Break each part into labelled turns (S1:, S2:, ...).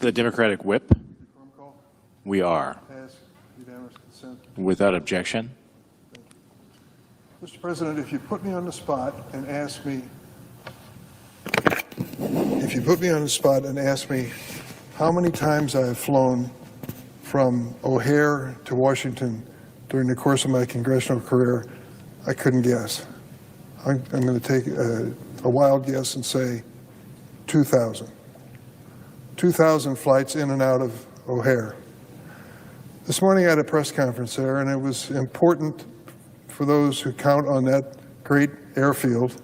S1: the Democratic whip? We are.
S2: Pass unanimous consent.
S1: Without objection.
S2: Mr. President, if you put me on the spot and ask me, how many times I have flown from O'Hare to Washington during the course of my congressional career, I couldn't guess. I'm going to take a wild guess and say 2,000. 2,000 flights in and out of O'Hare. This morning I had a press conference there, and it was important for those who count on that great airfield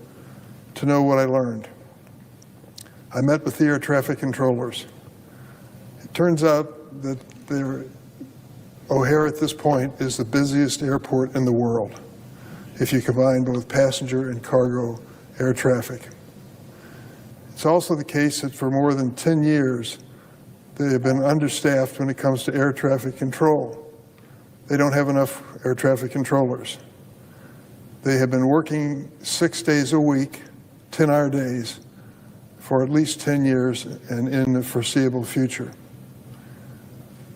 S2: to know what I learned. I met with the air traffic controllers. It turns out that O'Hare at this point is the busiest airport in the world, if you combine both passenger and cargo air traffic. It's also the case that for more than 10 years, they have been understaffed when it comes to air traffic control. They don't have enough air traffic controllers. They have been working 6 days a week, 10-hour days, for at least 10 years and in the foreseeable future.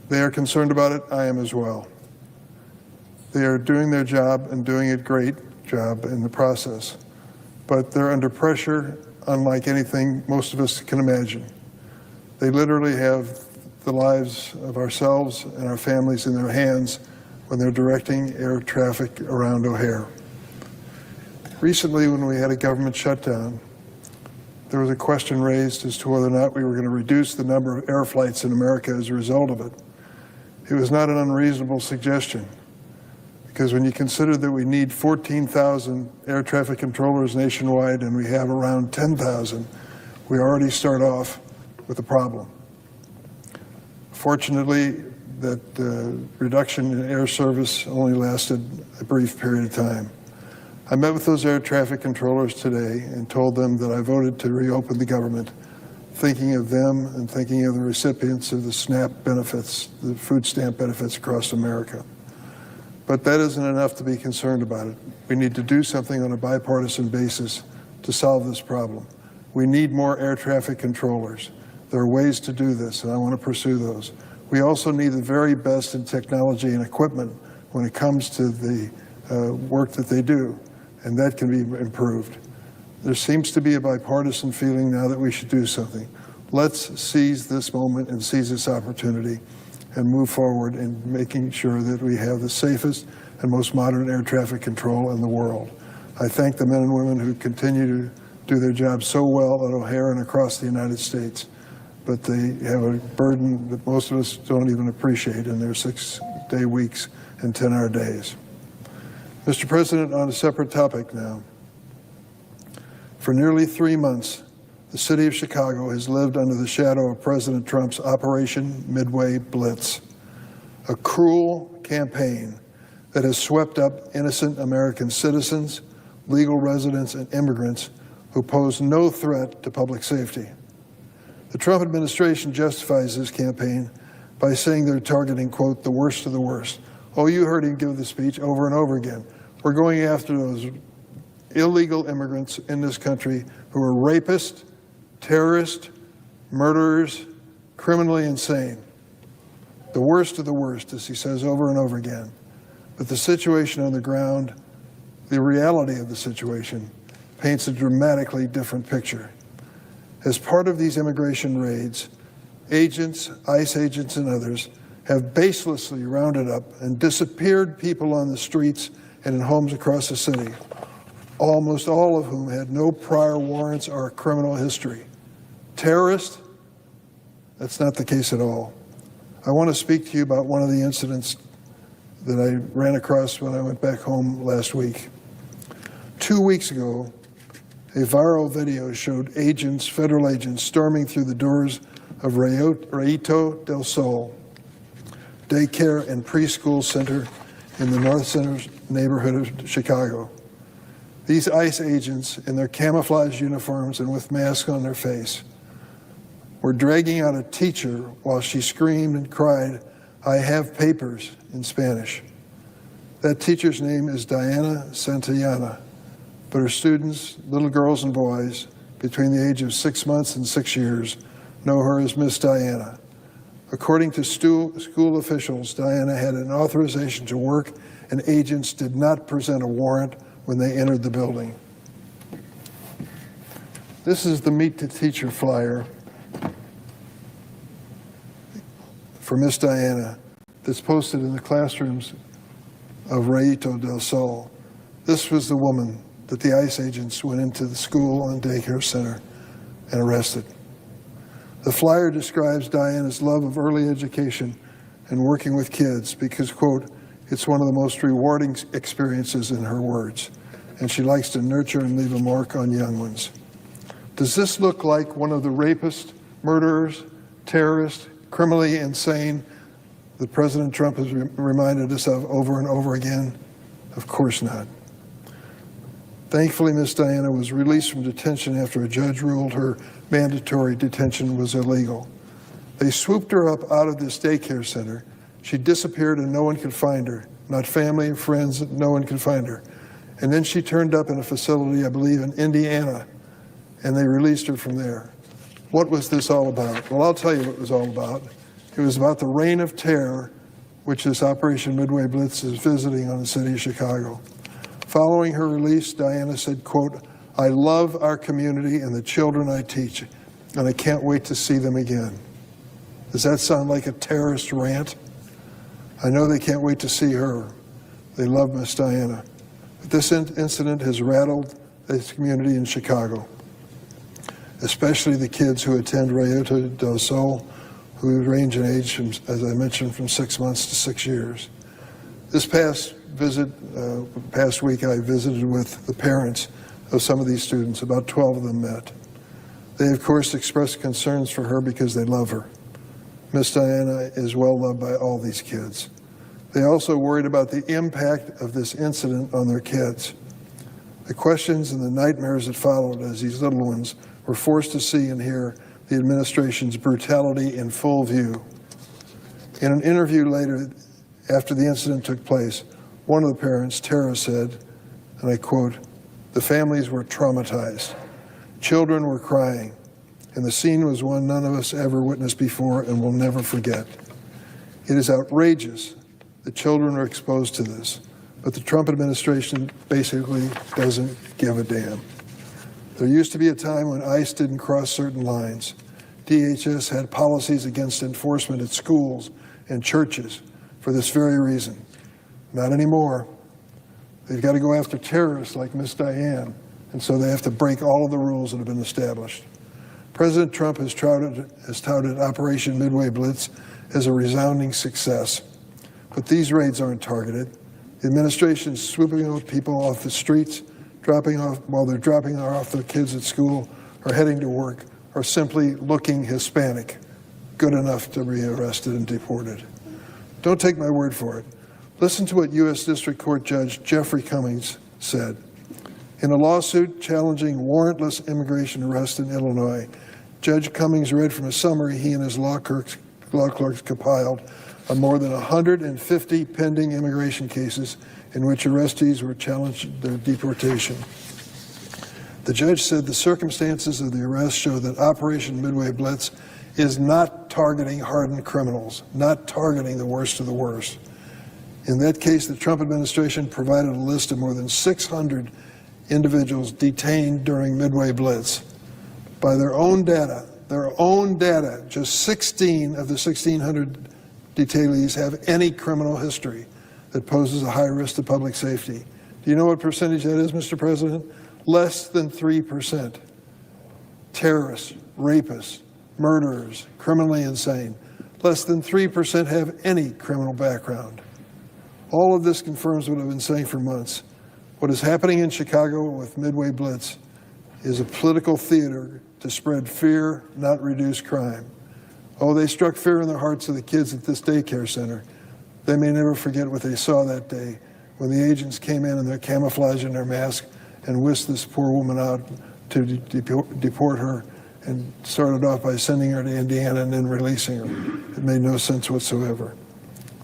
S2: They are concerned about it. I am as well. They are doing their job and doing a great job in the process, but they're under pressure unlike anything most of us can imagine. They literally have the lives of ourselves and our families in their hands when they're directing air traffic around O'Hare. Recently, when we had a government shutdown, there was a question raised as to whether or not we were going to reduce the number of air flights in America as a result of it. It was not an unreasonable suggestion, because when you consider that we need 14,000 air traffic controllers nationwide and we have around 10,000, we already start off with a problem. Fortunately, that reduction in air service only lasted a brief period of time. I met with those air traffic controllers today and told them that I voted to reopen the government, thinking of them and thinking of the recipients of the SNAP benefits, the food stamp benefits across America. But that isn't enough to be concerned about it. We need to do something on a bipartisan basis to solve this problem. We need more air traffic controllers. There are ways to do this, and I want to pursue those. We also need the very best in technology and equipment when it comes to the work that they do, and that can be improved. There seems to be a bipartisan feeling now that we should do something. Let's seize this moment and seize this opportunity and move forward in making sure that we have the safest and most modern air traffic control in the world. I thank the men and women who continue to do their job so well at O'Hare and across the United States, but they have a burden that most of us don't even appreciate in their 6-day weeks and 10-hour days. Mr. President, on a separate topic now. For nearly 3 months, the city of Chicago has lived under the shadow of President Trump's Operation Midway Blitz, a cruel campaign that has swept up innocent American citizens, legal residents, and immigrants who pose no threat to public safety. The Trump administration justifies this campaign by saying they're targeting, quote, the worst of the worst. Oh, you heard him give the speech over and over again. We're going after those illegal immigrants in this country who are rapists, terrorists, murderers, criminally insane. The worst of the worst, as he says over and over again. But the situation on the ground, the reality of the situation, paints a dramatically different picture. As part of these immigration raids, agents, ICE agents and others, have baselessly rounded up and disappeared people on the streets and in homes across the city, almost all of whom had no prior warrants or criminal history. Terrorists? That's not the case at all. I want to speak to you about one of the incidents that I ran across when I went back home last week. 2 weeks ago, a viral video showed agents, federal agents, storming through the doors of Rayito del Sol, daycare and preschool center in the North Center neighborhood of Chicago. These ICE agents, in their camouflage uniforms and with masks on their face, were dragging out a teacher while she screamed and cried, "I have papers," in Spanish. That teacher's name is Diana Santillana, but her students, little girls and boys, between the age of 6 months and 6 years, know her as Miss Diana. According to school officials, Diana had an authorization to work, and agents did not present a warrant when they entered the building. This is the Meet the Teacher flyer for Miss Diana that's posted in the classrooms of Rayito del Sol. This was the woman that the ICE agents went into the school and daycare center and arrested. The flyer describes Diana's love of early education and working with kids because, quote, it's one of the most rewarding experiences, in her words, and she likes to nurture and leave a mark on young ones. Does this look like one of the rapists, murderers, terrorists, criminally insane that President Trump has reminded us of over and over again? Of course not. Thankfully, Miss Diana was released from detention after a judge ruled her mandatory detention was illegal. They swooped her up out of this daycare center. She disappeared and no one could find her. Not family and friends, no one could find her. And then she turned up in a facility, I believe, in Indiana, and they released her from there. What was this all about? Well, I'll tell you what it was all about. It was about the reign of terror, which this Operation Midway Blitz is visiting on the city of Chicago. Following her release, Diana said, quote, I love our community and the children I teach, and I can't wait to see them again. Does that sound like a terrorist rant? I know they can't wait to see her. They love Miss Diana. But this incident has rattled this community in Chicago, especially the kids who attend Rayito del Sol, who range in age, from, as I mentioned, from 6 months to 6 years. This past week, I visited with the parents of some of these students. About 12 of them met. They, of course, expressed concerns for her because they love her. Miss Diana is well loved by all these kids. They also worried about the impact of this incident on their kids. The questions and the nightmares that followed as these little ones were forced to see and hear the administration's brutality in full view. In an interview later, after the incident took place, one of the parents, Tara, said, and I quote, the families were traumatized. Children were crying, and the scene was one none of us ever witnessed before and will never forget. It is outrageous that children are exposed to this, but the Trump administration basically doesn't give a damn. There used to be a time when ICE didn't cross certain lines. DHS had policies against enforcement at schools and churches for this very reason. Not anymore. They've got to go after terrorists like Miss Diane, and so they have to break all of the rules that have been established. President Trump has touted Operation Midway Blitz as a resounding success, but these raids aren't targeted. The administration is swooping out people off the streets, while they're dropping off their kids at school or heading to work, or simply looking Hispanic, good enough to be arrested and deported. Don't take my word for it. Listen to what U.S. District Court Judge Jeffrey Cummings said. In a lawsuit challenging warrantless immigration arrest in Illinois, Judge Cummings read from a summary he and his law clerks compiled of more than 150 pending immigration cases in which arrestees were challenged their deportation. The judge said the circumstances of the arrest show that Operation Midway Blitz is not targeting hardened criminals, not targeting the worst of the worst. In that case, the Trump administration provided a list of more than 600 individuals detained during Midway Blitz. By their own data, just 16 of the 1,600 detainees have any criminal history that poses a high risk to public safety. Do you know what percentage that is, Mr. President? Less than 3%. Terrorists, rapists, murderers, criminally insane. Less than 3% have any criminal background. All of this confirms what I've been saying for months. What is happening in Chicago with Midway Blitz is a political theater to spread fear, not reduce crime. Oh, they struck fear in the hearts of the kids at this daycare center. They may never forget what they saw that day when the agents came in their camouflage and their mask and whisked this poor woman out to deport her, and started off by sending her to Indiana and then releasing her. It made no sense whatsoever.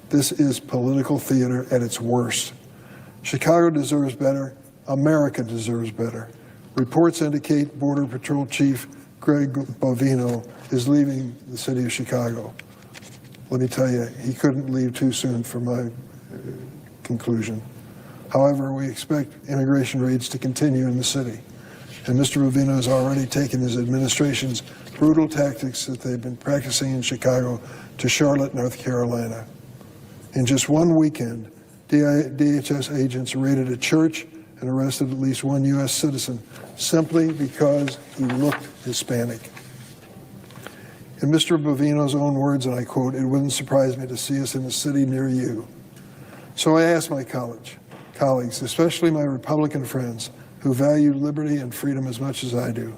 S2: This is political theater at its worst. Chicago deserves better. America deserves better. Reports indicate Border Patrol Chief Greg Bovino is leaving the city of Chicago. Let me tell you, he couldn't leave too soon for my conclusion. However, we expect immigration raids to continue in the city. And Mr. Bovino has already taken his administration's brutal tactics that they've been practicing in Chicago to Charlotte, North Carolina. In just one weekend, DHS agents raided a church and arrested at least one U.S. citizen simply because he looked Hispanic. In Mr. Bovino's own words, and I quote, "It wouldn't surprise me to see us in a city near you." So I asked my colleagues, especially my Republican friends who value liberty and freedom as much as I do,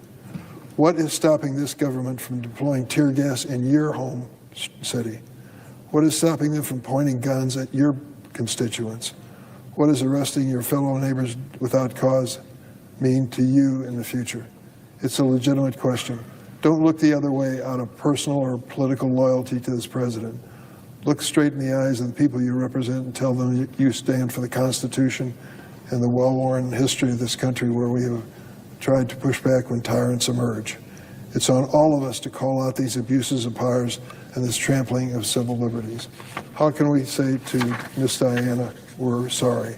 S2: what is stopping this government from deploying tear gas in your home city? What is stopping them from pointing guns at your constituents? What is arresting your fellow neighbors without cause mean to you in the future? It's a legitimate question. Don't look the other way out of personal or political loyalty to this president. Look straight in the eyes of the people you represent and tell them you stand for the Constitution and the well-worn history of this country where we have tried to push back when tyrants emerge. It's on all of us to call out these abuses of powers and this trampling of civil liberties. How can we say to Miss Diana, we're sorry?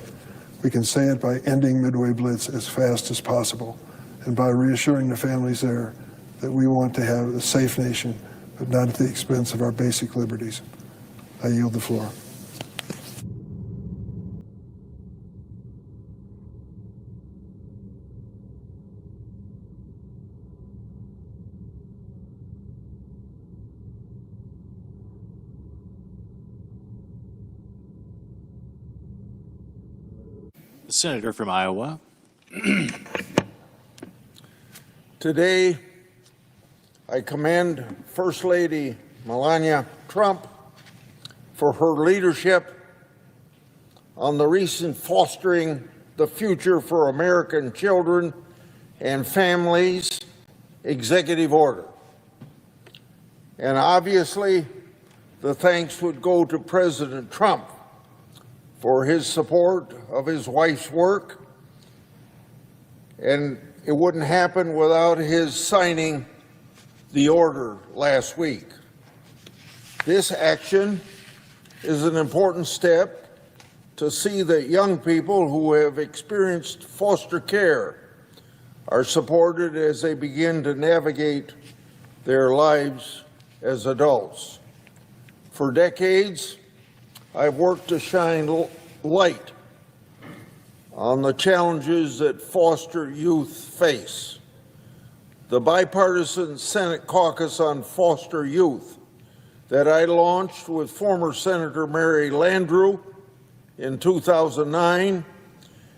S2: We can say it by ending Midway Blitz as fast as possible and by reassuring the families there that we want to have a safe nation, but not at the expense of our basic liberties. I yield the floor.
S1: The senator from Iowa.
S3: Today, I commend First Lady Melania Trump for her leadership on the recent Fostering the Future for American Children and Families executive order. And obviously, the thanks would go to President Trump for his support of his wife's work, and it wouldn't happen without his signing the order last week. This action is an important step to see that young people who have experienced foster care are supported as they begin to navigate their lives as adults. For decades, I've worked to shine light on the challenges that foster youth face. The bipartisan Senate caucus on foster youth that I launched with former Senator Mary Landrieu in 2009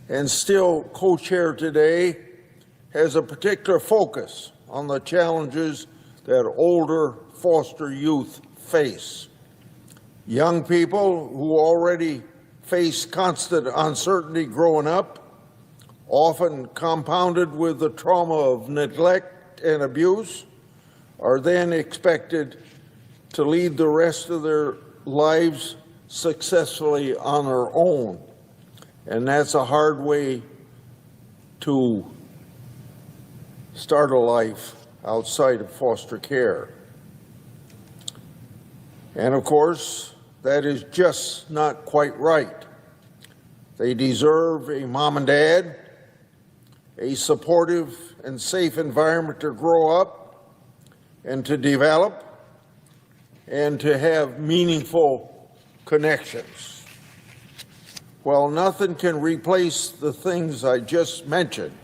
S3: and still co-chair today has a particular focus on the challenges that older foster youth face. Young people who already face constant uncertainty growing up, often compounded with the trauma of neglect and abuse, are then expected to lead the rest of their lives successfully on their own. And that's a hard way to start a life outside of foster care. And of course, that is just not quite right. They deserve a mom and dad, a supportive and safe environment to grow up and to develop and to have meaningful connections. While nothing can replace the things I just mentioned,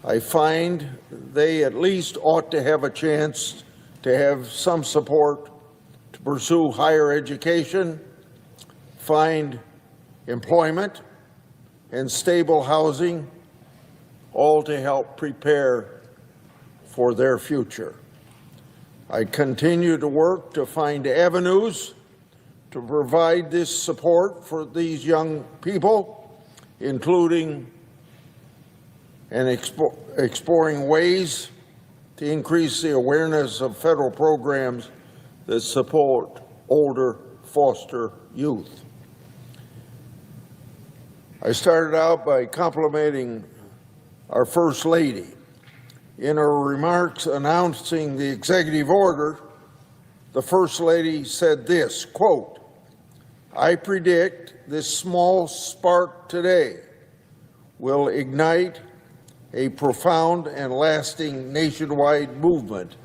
S3: I find they at least ought to have a chance to have some support to pursue higher education, find employment, and stable housing, all to help prepare for their future. I continue to work to find avenues to provide this support for these young people, including and exploring ways to increase the awareness of federal programs that support older foster youth. I started out by complimenting our First Lady. In her remarks announcing the executive order, the First Lady said this, quote, "I predict this small spark today will ignite a profound and lasting nationwide movement,"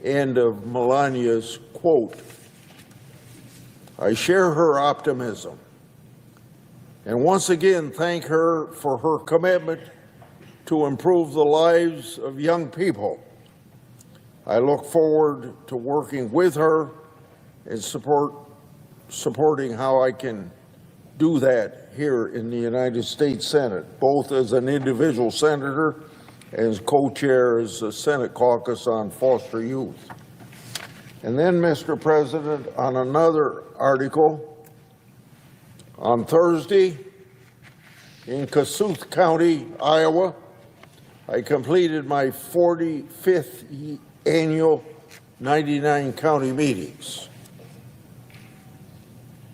S3: end of Melania's quote. I share her optimism and once again thank her for her commitment to improve the lives of young people. I look forward to working with her and supporting how I can do that here in the United States Senate, both as an individual senator and as co-chair as the Senate caucus on foster youth. And then, Mr. President, on another article, on Thursday in Kossuth County, Iowa, I completed my 45th annual 99 county meetings.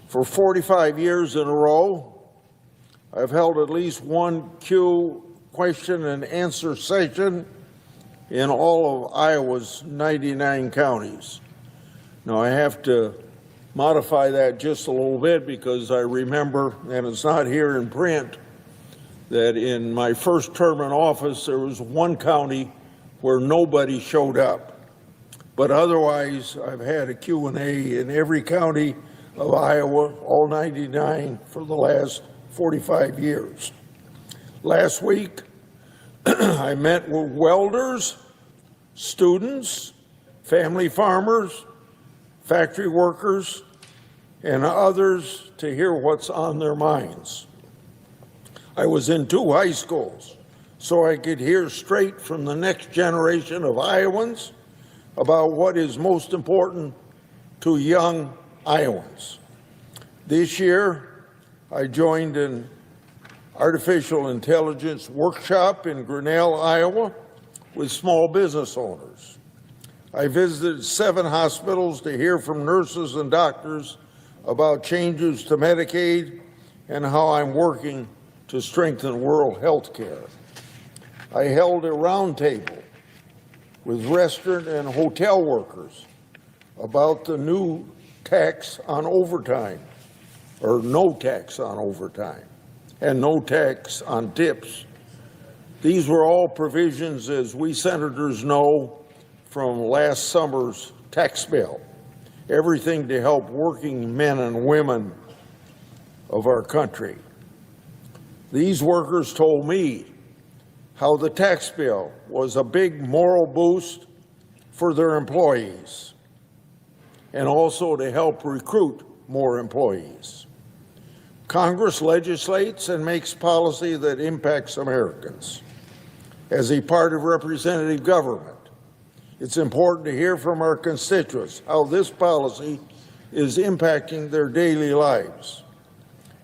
S3: For 45 years in a row, I've held at least one Q question and answer session in all of Iowa's 99 counties. Now, I have to modify that just a little bit because I remember, and it's not here in print, that in my first term in office, there was one county where nobody showed up. But otherwise, I've had a Q&A in every county of Iowa, all 99, for the last 45 years. Last week, I met with welders, students, family farmers, factory workers, and others to hear what's on their minds. I was in 2 high schools, so I could hear straight from the next generation of Iowans about what is most important to young Iowans. This year, I joined an artificial intelligence workshop in Grinnell, Iowa, with small business owners. I visited 7 hospitals to hear from nurses and doctors about changes to Medicaid and how I'm working to strengthen rural health care. I held a roundtable with restaurant and hotel workers about the new tax on overtime, or no tax on overtime, and no tax on tips. These were all provisions, as we senators know, from last summer's tax bill. Everything to help working men and women of our country. These workers told me how the tax bill was a big moral boost for their employees and also to help recruit more employees. Congress legislates and makes policy that impacts Americans. As a part of representative government, it's important to hear from our constituents how this policy is impacting their daily lives.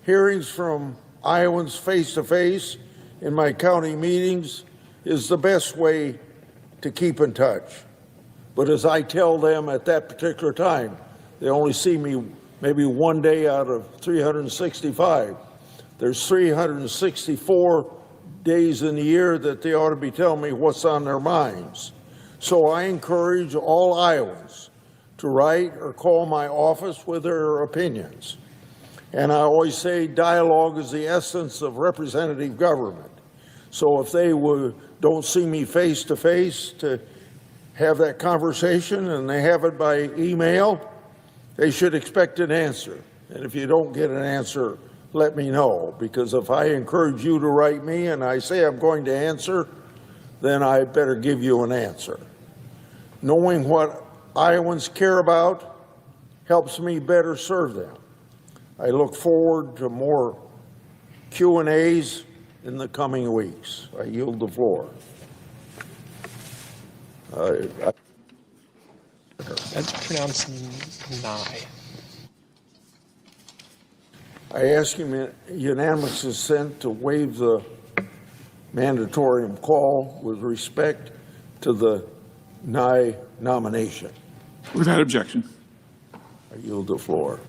S3: Hearings from Iowans face-to-face in my county meetings is the best way to keep in touch. But as I tell them at that particular time, they only see me maybe one day out of 365. There's 364 days in the year that they ought to be telling me what's on their minds. So I encourage all Iowans to write or call my office with their opinions. And I always say dialogue is the essence of representative government. So if they don't see me face to face to have that conversation and they have it by email, they should expect an answer. And if you don't get an answer, let me know, because if I encourage you to write me and I say I'm going to answer, then I better give you an answer. Knowing what Iowans care about helps me better serve them. I look forward to more Q&As in the coming weeks. I yield the floor.
S4: That's pronounced nigh.
S3: I ask unanimous consent to waive the mandatorium call with respect to the Nye nomination.
S5: Without objection.
S3: I yield the floor.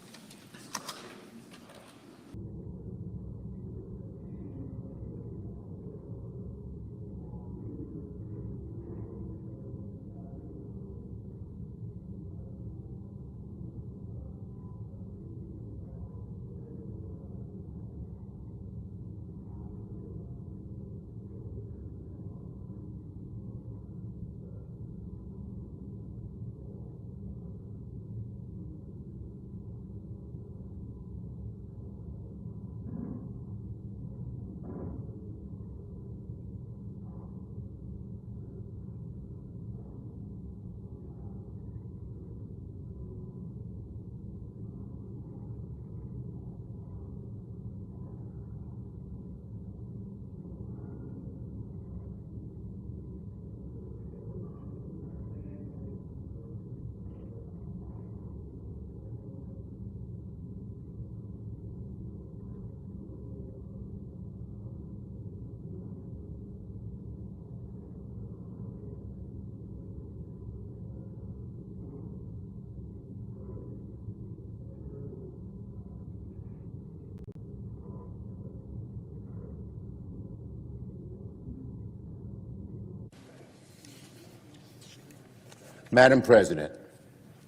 S5: Madam President,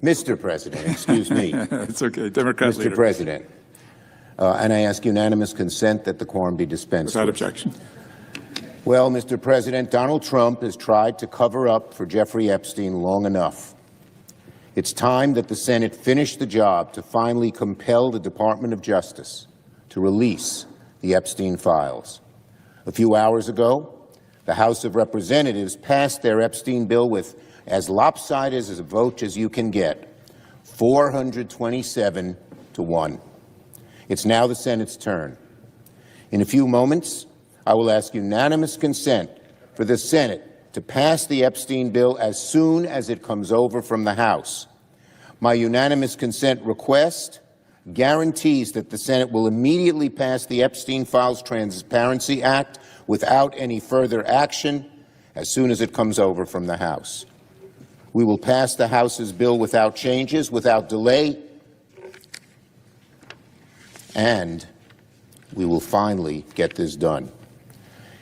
S5: Mr. President, excuse me.
S6: It's okay, Democrat
S5: Mr.
S6: leader.
S5: President, and I ask unanimous consent that the quorum be dispensed
S6: Without
S5: with.
S6: objection.
S5: Well, Mr. President, Donald Trump has tried to cover up for Jeffrey Epstein long enough. It's time that the Senate finish the job to finally compel the Department of Justice to release the Epstein files. A few hours ago, the House of Representatives passed their Epstein bill with as lopsided as a vote as you can get, 427 to 1. It's now the Senate's turn. In a few moments, I will ask unanimous consent for the Senate to pass the Epstein bill as soon as it comes over from the House. My unanimous consent request guarantees that the Senate will immediately pass the Epstein Files Transparency Act without any further action as soon as it comes over from the House. We will pass the House's bill without changes, without delay, and we will finally get this done.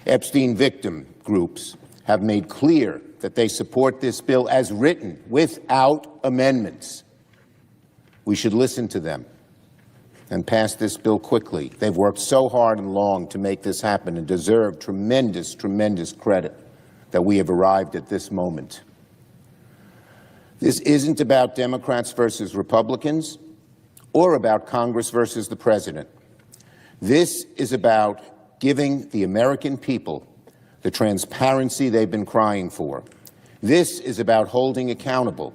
S5: Epstein victim groups have made clear that they support this bill as written, without amendments. We should listen to them and pass this bill quickly. They've worked so hard and long to make this happen and deserve tremendous, tremendous credit that we have arrived at this moment. This isn't about Democrats versus Republicans or about Congress versus the President. This is about giving the American people the transparency they've been crying for. This is about holding accountable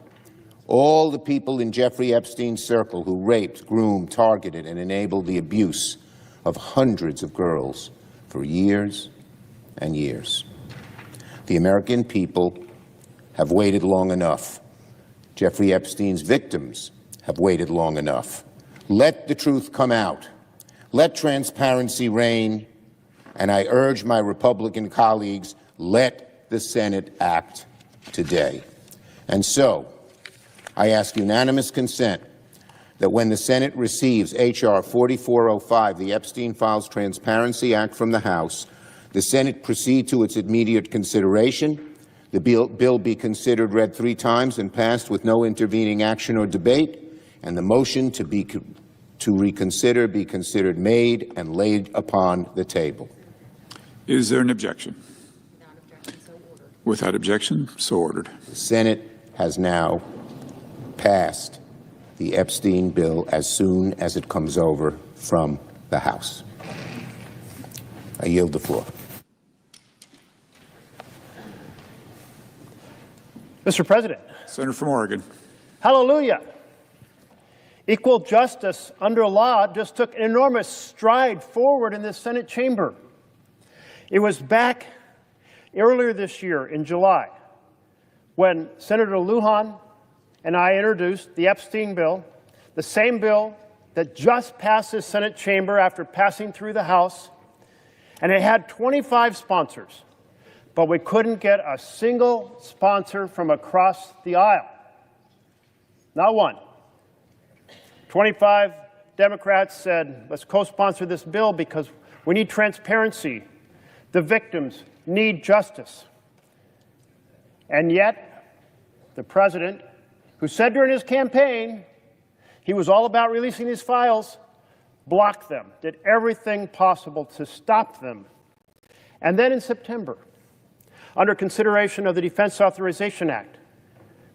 S5: all the people in Jeffrey Epstein's circle who raped, groomed, targeted, and enabled the abuse of hundreds of girls for years and years. The American people have waited long enough. Jeffrey Epstein's victims have waited long enough. Let the truth come out. Let transparency reign. And I urge my Republican colleagues, let the Senate act today. And so, I ask unanimous consent that when the Senate receives H.R. 4405, the Epstein Files Transparency Act from the House, the Senate proceed to its immediate consideration. The bill be considered read 3 times and passed with no intervening action or debate, and the motion to reconsider be considered made and laid upon the table.
S6: Is there an objection? Without objection, so ordered.
S5: The Senate has now passed the Epstein bill as soon as it comes over from the House. I yield the floor.
S7: Mr. President.
S6: Senator from Oregon.
S7: Hallelujah. Equal justice under law just took an enormous stride forward in this Senate chamber. It was back earlier this year in July when Senator Lujan and I introduced the Epstein bill, the same bill that just passed the Senate chamber after passing through the House, and it had 25 sponsors, but we couldn't get a single sponsor from across the aisle. Not one. 25 Democrats said, let's co-sponsor this bill because we need transparency. The victims need justice. And yet, the president, who said during his campaign he was all about releasing these files, blocked them, did everything possible to stop them. And then in September, under consideration of the Defense Authorization Act,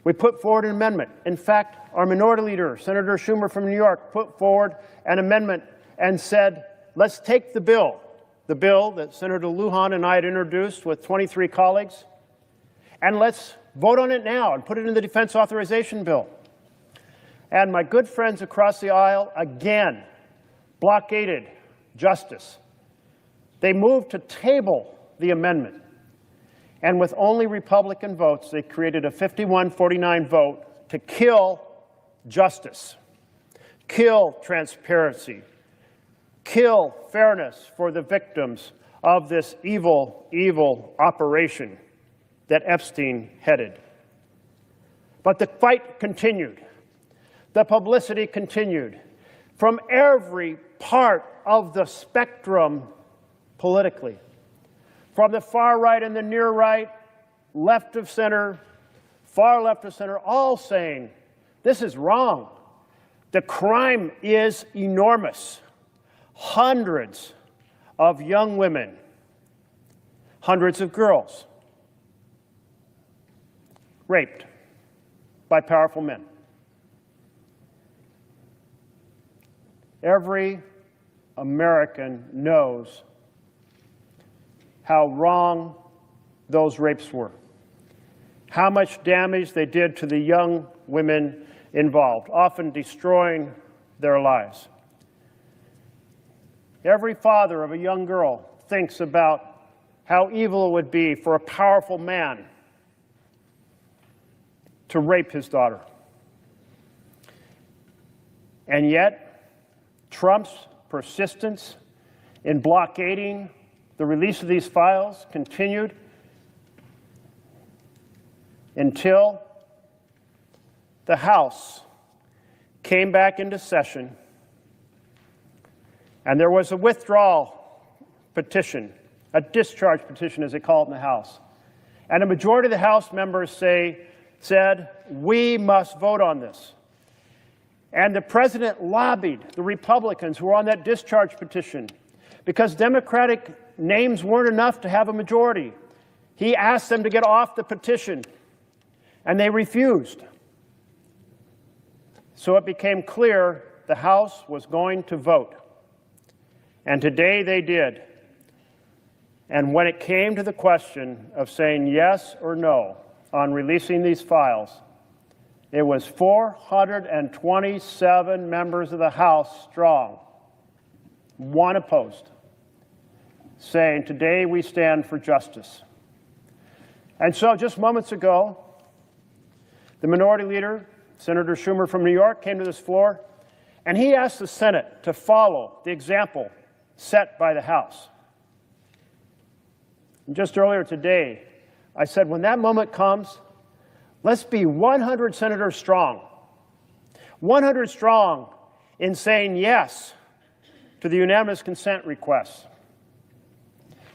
S7: we put forward an amendment. In fact, our minority leader, Senator Schumer from New York, put forward an amendment and said, let's take the bill that Senator Lujan and I had introduced with 23 colleagues, and let's vote on it now and put it in the Defense Authorization Bill. And my good friends across the aisle again blockaded justice. They moved to table the amendment. And with only Republican votes, they created a 51-49 vote to kill justice, kill transparency, kill fairness for the victims of this evil, evil operation that Epstein headed. But the fight continued. The publicity continued from every part of the spectrum politically. From the far right and the near right, left of center, far left of center, all saying, this is wrong. The crime is enormous. Hundreds of young women, hundreds of girls raped by powerful men. Every American knows how wrong those rapes were, how much damage they did to the young women involved, often destroying their lives. Every father of a young girl thinks about how evil it would be for a powerful man to rape his daughter. And yet, Trump's persistence in blockading the release of these files continued until the House came back into session and there was a withdrawal petition, a discharge petition as they call it in the House. And a majority of the House members said, we must vote on this. And the president lobbied the Republicans who were on that discharge petition because Democratic names weren't enough to have a majority. He asked them to get off the petition, and they refused. So it became clear the House was going to vote. And today they did. And when it came to the question of saying yes or no on releasing these files, it was 427 members of the House strong, one opposed, saying, today we stand for justice. And so just moments ago, the minority leader, Senator Schumer from New York, came to this floor, and he asked the Senate to follow the example set by the House. And just earlier today, I said, when that moment comes, let's be 100 senators strong, 100 strong in saying yes to the unanimous consent request,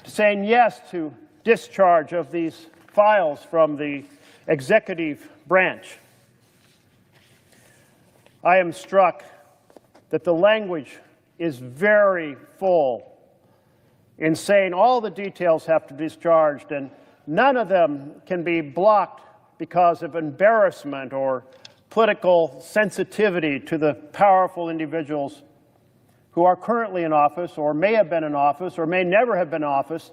S7: to saying yes to discharge of these files from the executive branch. I am struck that the language is very full in saying all the details have to be discharged and none of them can be blocked because of embarrassment or political sensitivity to the powerful individuals who are currently in office or may have been in office or may never have been in office,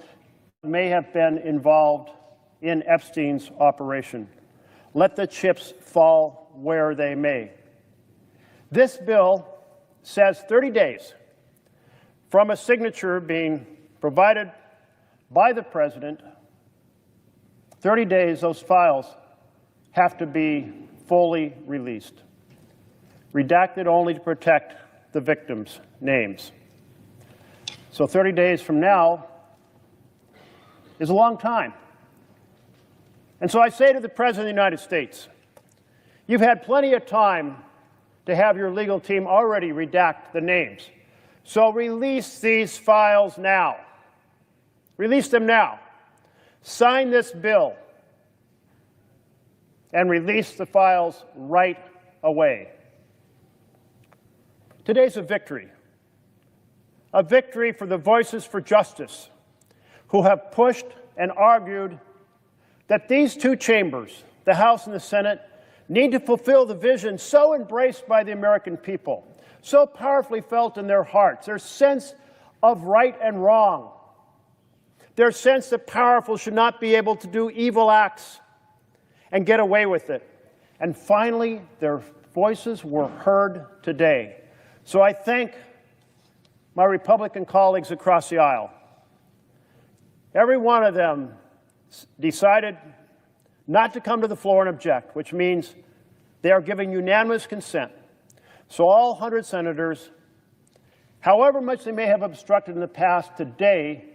S7: may have been involved in Epstein's operation. Let the chips fall where they may. This bill says 30 days from a signature being provided by the president, 30 days those files have to be fully released, redacted only to protect the victims' names. So 30 days from now is a long time. And so I say to the President of the United States, you've had plenty of time to have your legal team already redact the names. So release these files now. Release them now. Sign this bill and release the files right away. Today's a victory for the voices for justice who have pushed and argued that these two chambers, the House and the Senate, need to fulfill the vision so embraced by the American people, so powerfully felt in their hearts, their sense of right and wrong, their sense that powerful should not be able to do evil acts and get away with it. And finally, their voices were heard today. So I thank my Republican colleagues across the aisle. Every one of them decided not to come to the floor and object, which means they are giving unanimous consent. So all 100 senators, however much they may have obstructed in the past, today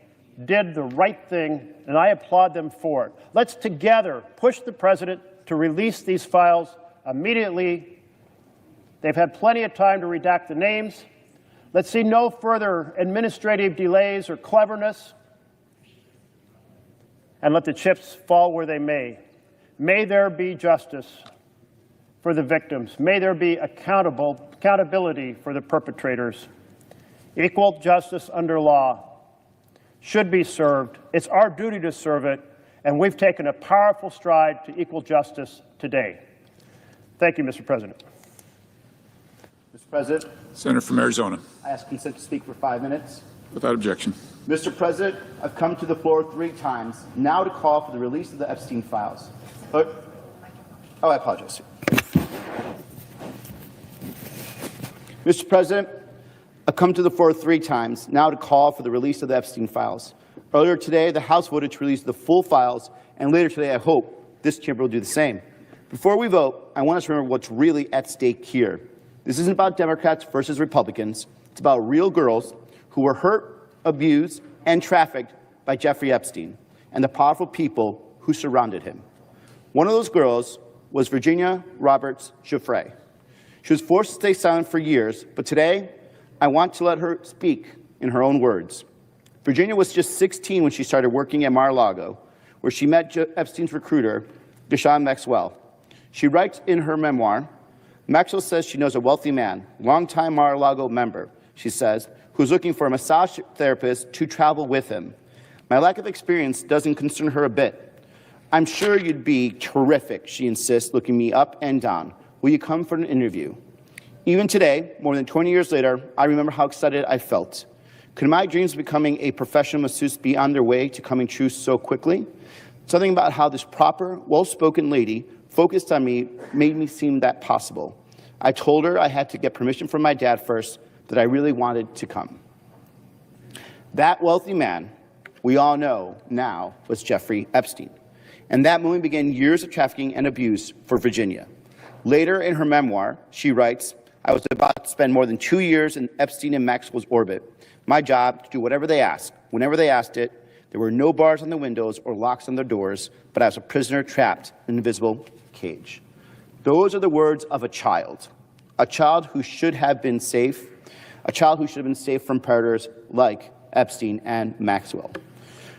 S7: did the right thing, and I applaud them for it. Let's together push the president to release these files immediately. They've had plenty of time to redact the names. Let's see no further administrative delays or cleverness, and let the chips fall where they may. May there be justice for the victims. May there be accountability for the perpetrators. Equal justice under law should be served. It's our duty to serve it, and we've taken a powerful stride to equal justice today. Thank you, Mr. President.
S8: Mr. President,
S6: Senator from Arizona,
S8: I ask consent to speak for 5 minutes.
S6: without objection.
S8: Mr. President, I've come to the floor 3 times now to call for the release of the Epstein Files. I apologize. Mr. President, I've come to the floor 3 times now to call for the release of the Epstein Files. Earlier today, the House voted to release the full files, and later today, I hope this chamber will do the same. Before we vote, I want us to remember what's really at stake here. This isn't about Democrats versus Republicans. It's about real girls who were hurt, abused, and trafficked by Jeffrey Epstein and the powerful people who surrounded him. One of those girls was Virginia Roberts Giuffre. She was forced to stay silent for years, but today I want to let her speak in her own words. Virginia was just 16 when she started working at Mar-a-Lago, where she met Epstein's recruiter, Ghislaine Maxwell. She writes in her memoir, Maxwell says she knows a wealthy man, longtime Mar-a-Lago member, she says, who's looking for a massage therapist to travel with him. My lack of experience doesn't concern her a bit. I'm sure you'd be terrific, she insists, looking me up and down. Will you come for an interview? Even today, more than 20 years later, I remember how excited I felt. Could my dreams of becoming a professional masseuse be on their way to coming true so quickly? Something about how this proper, well-spoken lady focused on me made me seem that possible. I told her I had to get permission from my dad first, that I really wanted to come. That wealthy man, we all know now, was Jeffrey Epstein. And that moment began years of trafficking and abuse for Virginia. Later in her memoir, she writes, I was about to spend more than 2 years in Epstein and Maxwell's orbit. My job, to do whatever they asked, whenever they asked it. There were no bars on the windows or locks on their doors, but I was a prisoner trapped in an invisible cage. Those are the words of a child who should have been safe, a child who should have been safe from predators like Epstein and Maxwell.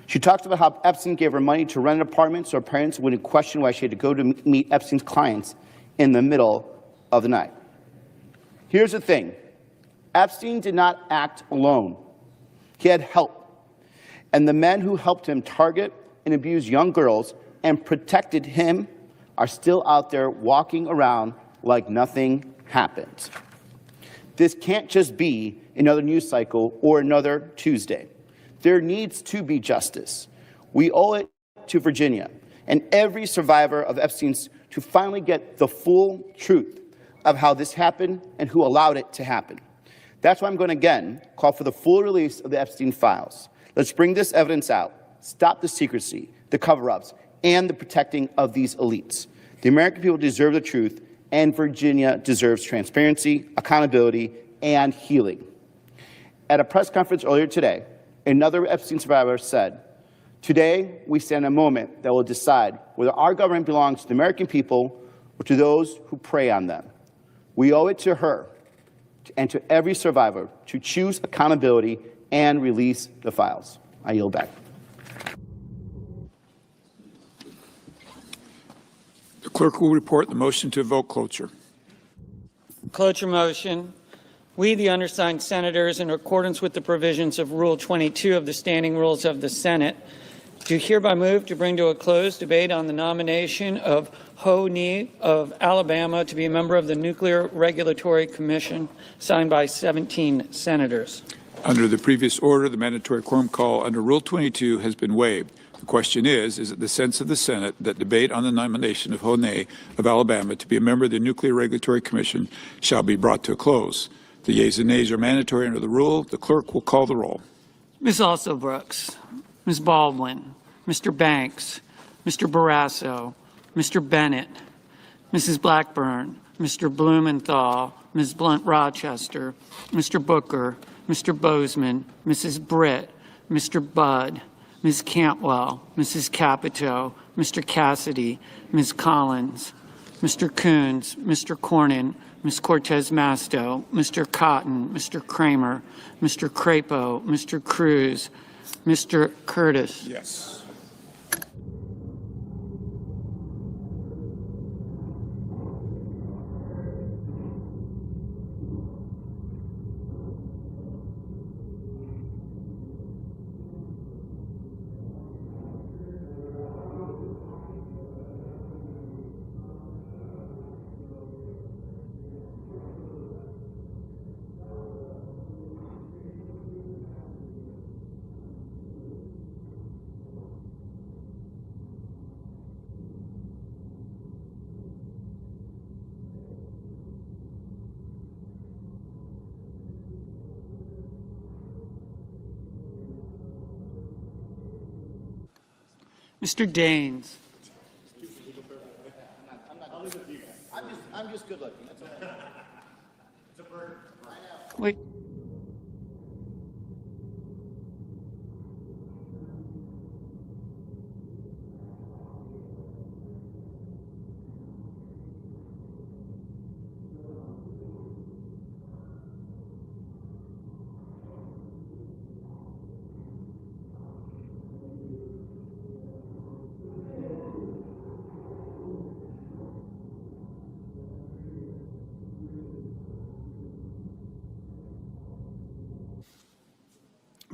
S8: She talks about how Epstein gave her money to rent an apartment so her parents wouldn't question why she had to go to meet Epstein's clients in the middle of the night. Here's the thing. Epstein did not act alone. He had help. And the men who helped him target and abuse young girls and protected him are still out there walking around like nothing happened. This can't just be another news cycle or another Tuesday. There needs to be justice. We owe it to Virginia and every survivor of Epstein's to finally get the full truth of how this happened and who allowed it to happen. That's why I'm going to again call for the full release of the Epstein files. Let's bring this evidence out, stop the secrecy, the cover-ups, and the protecting of these elites. The American people deserve the truth, and Virginia deserves transparency, accountability, and healing. At a press conference earlier today, another Epstein survivor said, today we stand in a moment that will decide whether our government belongs to the American people or to those who prey on them. We owe it to her and to every survivor to choose accountability and release the files. I yield back.
S6: The clerk will report the motion to vote cloture.
S9: Cloture motion. We, the undersigned senators, in accordance with the provisions of Rule 22 of the Standing Rules of the Senate, do hereby move to bring to a close debate on the nomination of Ho Ni of Alabama to be a member of the Nuclear Regulatory Commission, signed by 17 senators.
S6: Under the previous order, the mandatory quorum call under Rule 22 has been waived. The question is it the sense of the Senate that debate on the nomination of Ho Ni of Alabama to be a member of the Nuclear Regulatory Commission shall be brought to a close? The yeas and nays are mandatory under the rule. The clerk will call the roll.
S9: Ms. Alsobrooks, Ms. Baldwin, Mr. Banks, Mr. Barrasso, Mr. Bennett, Mrs. Blackburn, Mr. Blumenthal, Ms. Blunt-Rochester, Mr. Booker, Mr. Bozeman, Mrs. Britt, Mr. Budd, Ms. Cantwell, Mrs. Capito, Mr. Cassidy, Ms. Collins, Mr. Coons, Mr. Cornyn, Ms. Cortez Masto, Mr. Cotton, Mr. Kramer, Mr. Crapo, Mr. Cruz, Mr. Curtis.
S6: Yes.
S9: Mr. Daines.
S8: I'm just good looking. That's okay.
S9: Wait.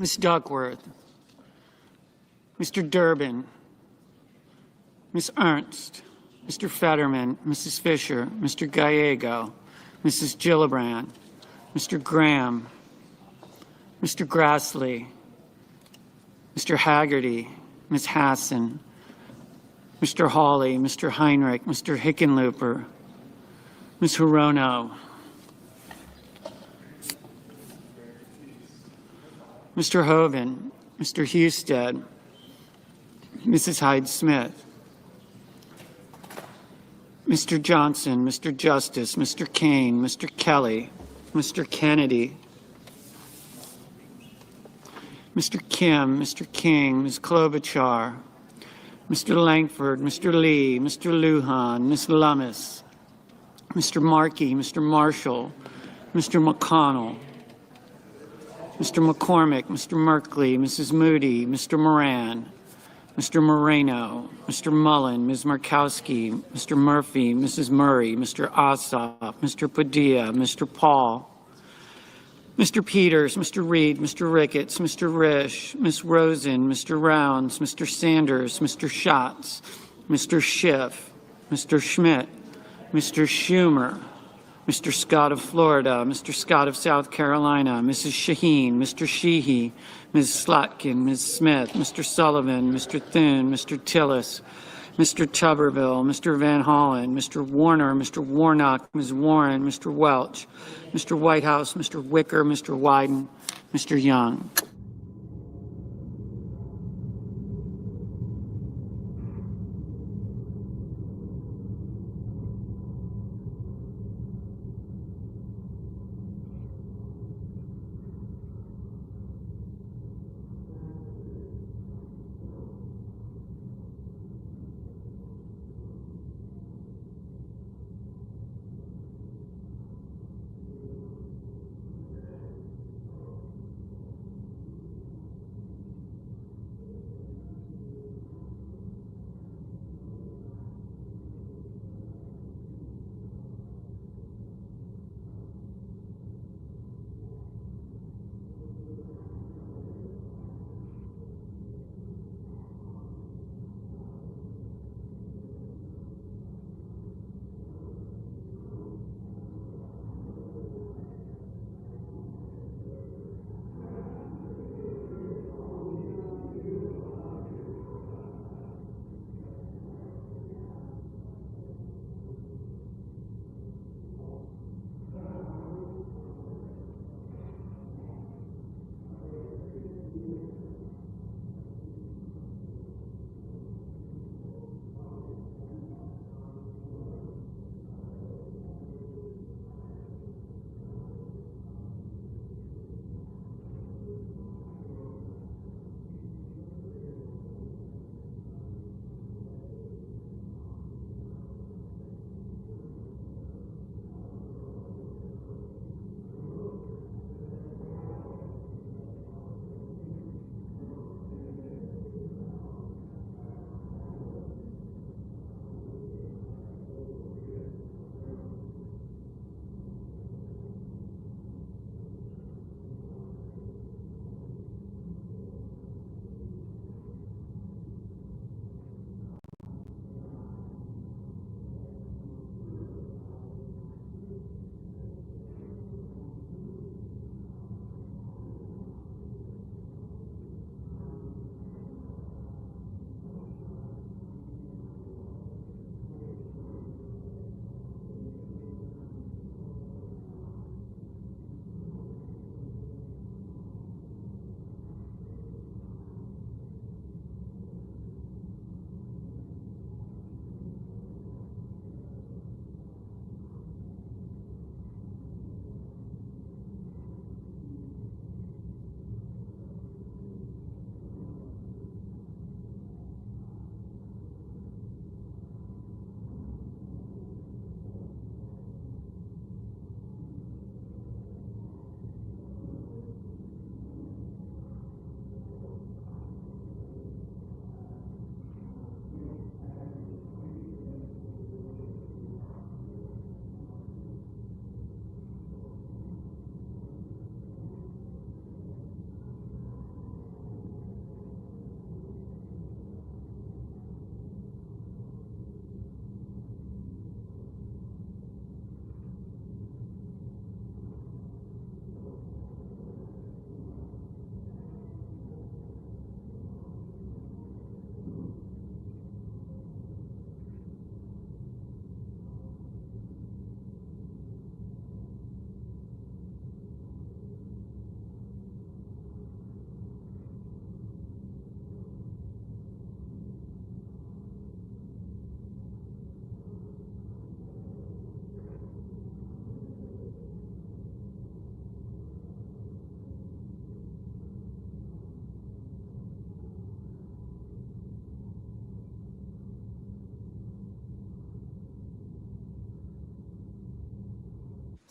S9: Ms. Duckworth, Mr. Durbin, Ms. Ernst, Mr. Fetterman, Mrs. Fisher, Mr. Gallego, Mrs. Gillibrand, Mr. Graham, Mr. Grassley, Mr. Haggerty, Ms. Hassan, Mr. Hawley, Mr. Heinrich, Mr. Hickenlooper, Ms. Hirono, Mr. Hoven, Mr. Husted, Mrs. Hyde-Smith, Mr. Johnson, Mr. Justice, Mr. Kane, Mr. Kelly, Mr. Kennedy, Mr. Kim, Mr. King, Ms. Klobuchar, Mr. Langford, Mr. Lee, Mr. Lujan, Ms. Lummis, Mr. Markey, Mr. Marshall, Mr. McConnell, Mr. McCormick, Mr. Merkley, Mrs. Moody, Mr. Moran, Mr. Moreno, Mr. Mullen, Ms. Markowski, Mr. Murphy, Mrs. Murray, Mr. Ossoff, Mr. Padilla, Mr. Paul, Mr. Peters, Mr. Reed, Mr. Ricketts, Mr. Risch, Ms. Rosen, Mr. Rounds, Mr. Sanders, Mr. Schatz, Mr. Schiff, Mr. Schmidt, Mr. Schumer, Mr. Scott of Florida, Mr. Scott of South Carolina, Mrs. Shaheen, Mr. Sheehy, Ms. Slotkin, Ms. Smith, Mr. Sullivan, Mr. Thune, Mr. Tillis, Mr. Tuberville, Mr. Van Hollen, Mr. Warner, Mr. Warnock, Ms. Warren, Mr. Welch, Mr. Whitehouse, Mr. Wicker, Mr. Wyden, Mr. Young.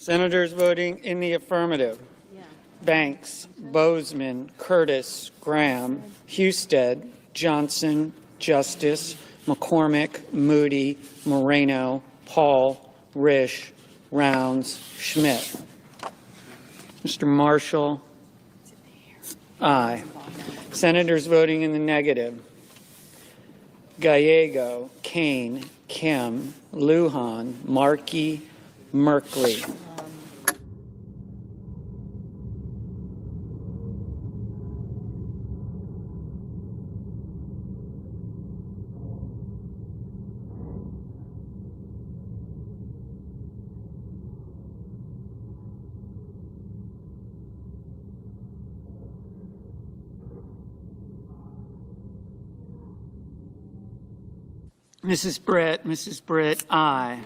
S9: Senators voting in the affirmative: Banks, Bozeman, Curtis, Graham, Husted, Johnson, Justice, McCormick, Moody, Moreno, Paul, Risch, Rounds, Schmidt. Mr. Marshall? Aye. Senators voting in the negative: Gallego, Kane, Kim, Lujan, Markey, Merkley. Mrs. Britt, aye.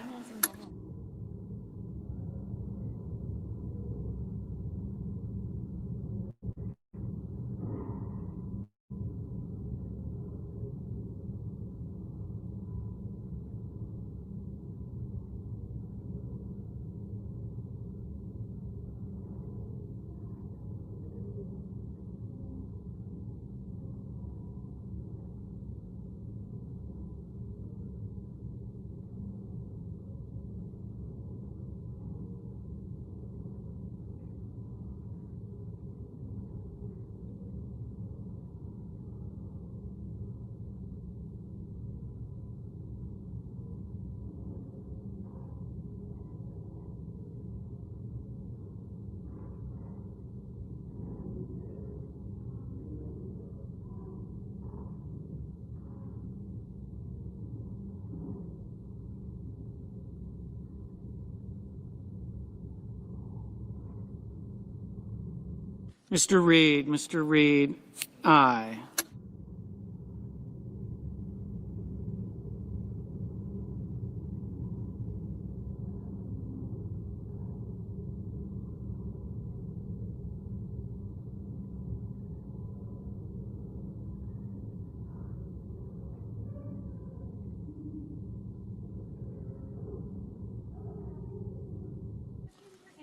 S9: Mr. Reed, aye.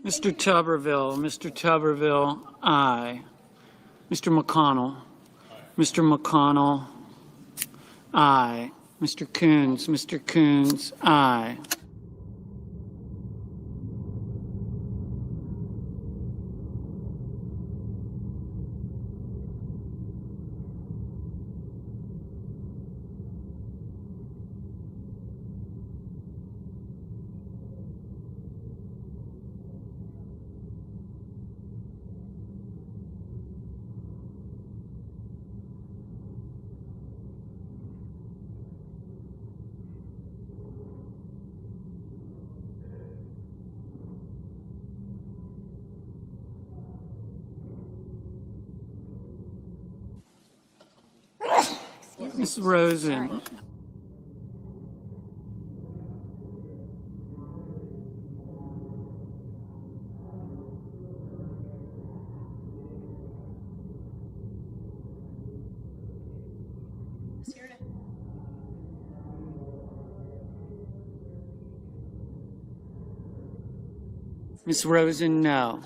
S9: Mr. Tuberville, aye. Mr. McConnell, aye. Mr. Coons, aye. Ms. Rosen. Ms. Rosen, no.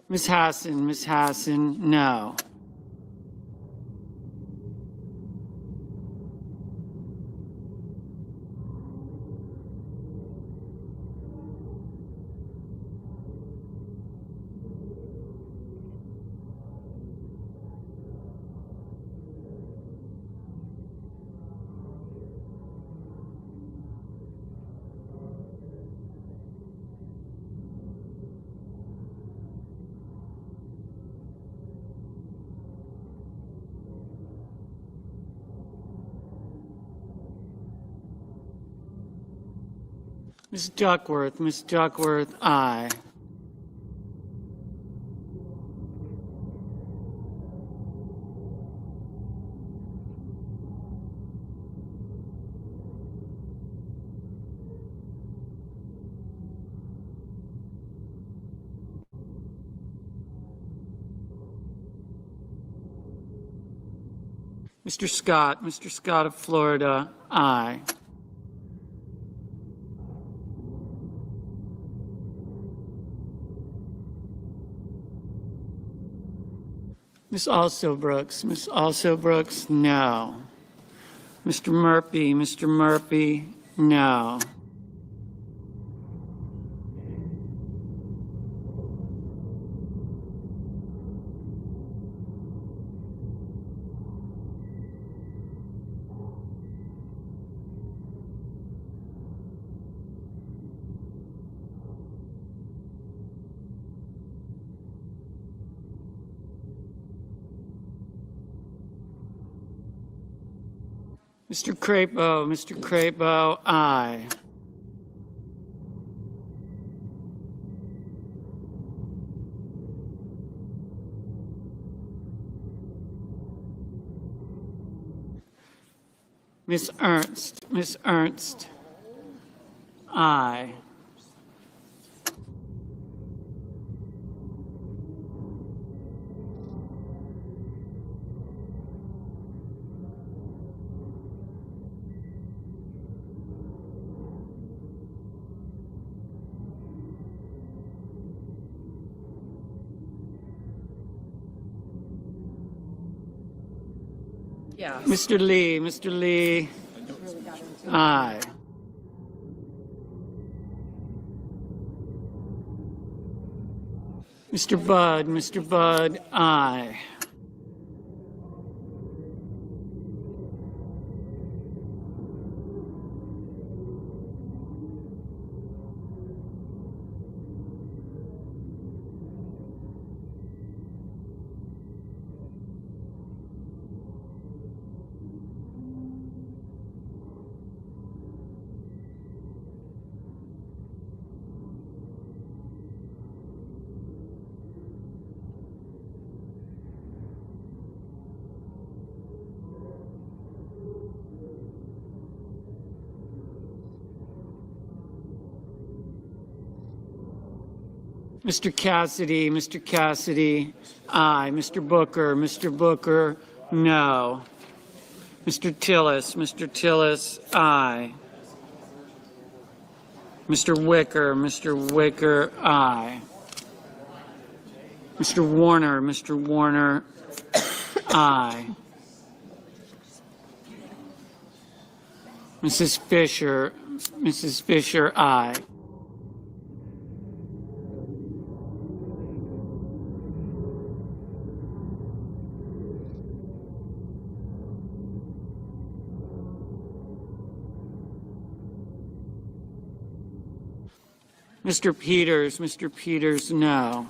S9: Ms. Hassan, no. Ms. Duckworth, aye. Mr. Scott of Florida, aye. Ms. Brooks, no. Mr. Murphy, no. Mr. Crapo, aye. Miss Ernst, aye.
S10: Yeah.
S9: Mr. Lee, aye. Mr. Budd, aye. Mr. Cassidy, aye. Mr. Booker, no. Mr. Tillis, aye. Mr. Wicker, aye. Mr. Warner, aye. Mrs. Fisher, aye. Mr. Peters, no.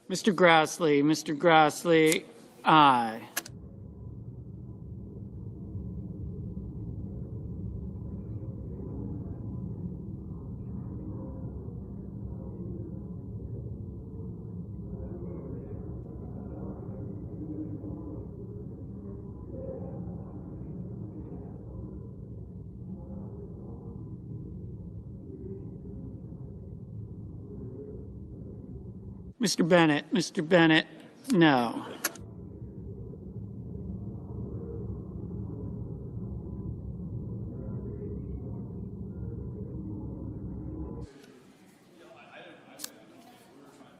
S9: Mr. Grassley, aye. Mr. Bennett, Mr. Bennett, no.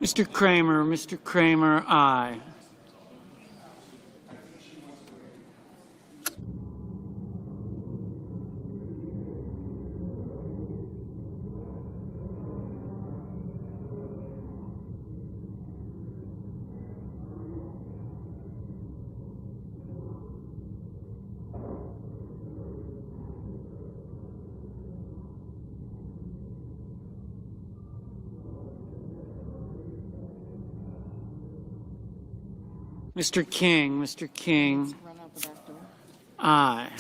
S9: Mr. Kramer, aye. Mr. King,
S10: Run out the back door.
S9: aye.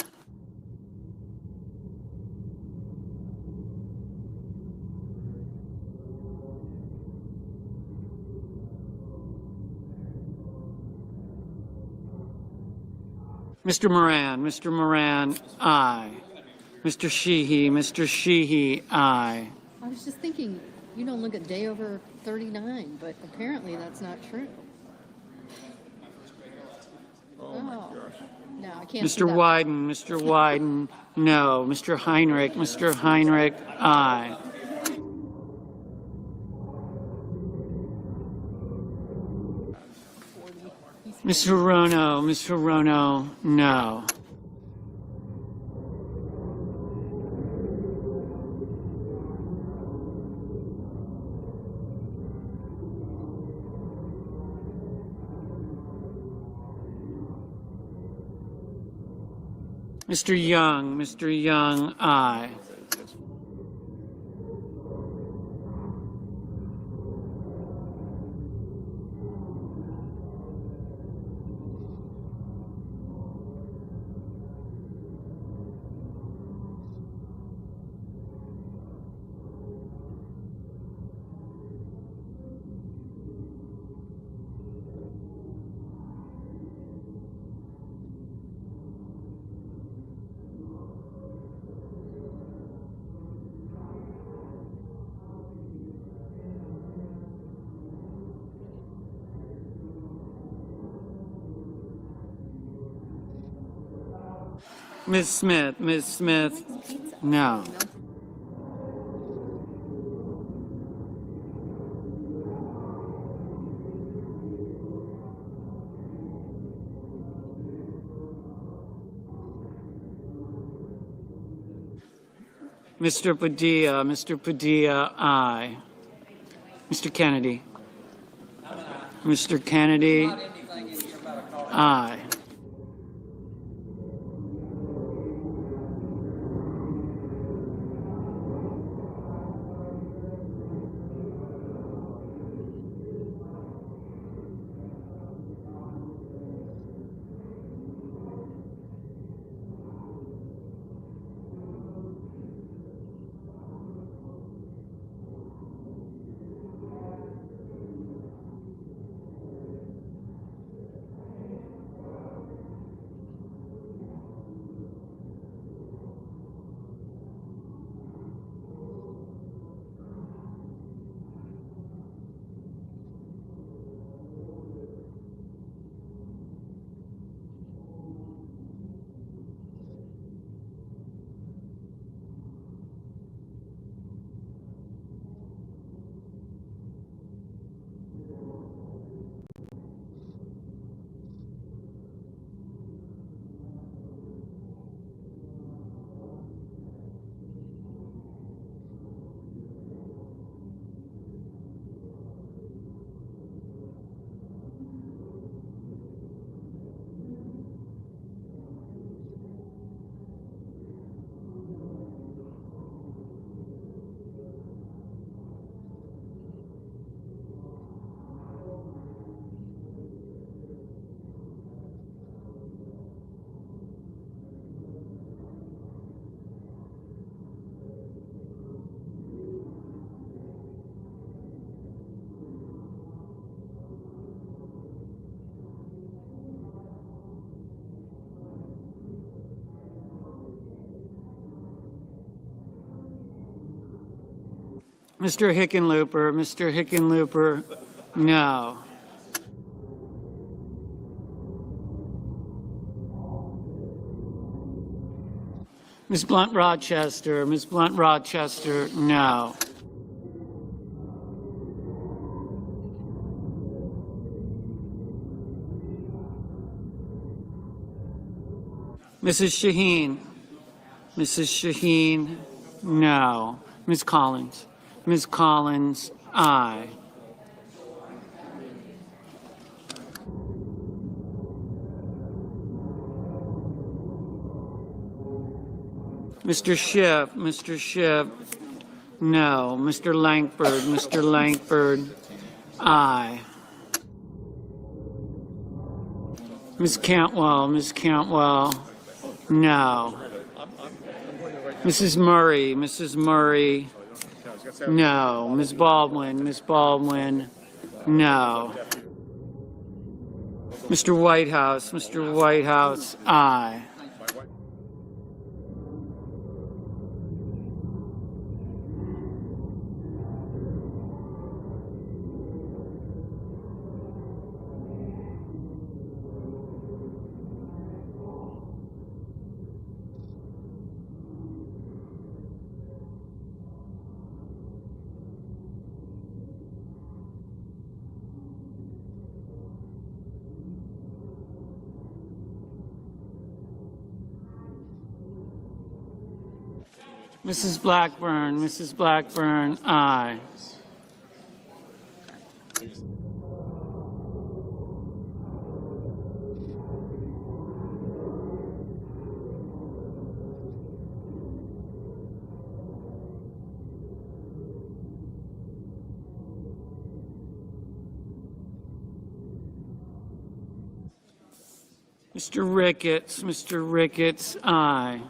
S9: Mr. Moran, aye. Mr. Sheehy, aye.
S10: I was just thinking, you don't look a day over 39, but apparently that's not true.
S6: Oh, my gosh.
S10: No, I can't see
S9: Mr.
S10: that.
S9: Wyden, no. Mr. Heinrich, aye. Mr. Rono, no. Mr. Young, aye. Ms. Smith, no. Mr. Padilla, aye. Mr. Kennedy, aye. Mr. Hickenlooper, No. Ms. Blunt Rochester, Ms. Blunt Rochester, no. Mrs. Shaheen, Mrs. Shaheen, no. Ms. Collins, Ms. Collins, aye. Mr. Schiff, no. Mr. Langford, aye. Ms. Cantwell, no. Mrs. Murray, no. Ms. Baldwin, no. Mr. Whitehouse, aye. Mrs. Blackburn, aye. Mr. Ricketts, aye.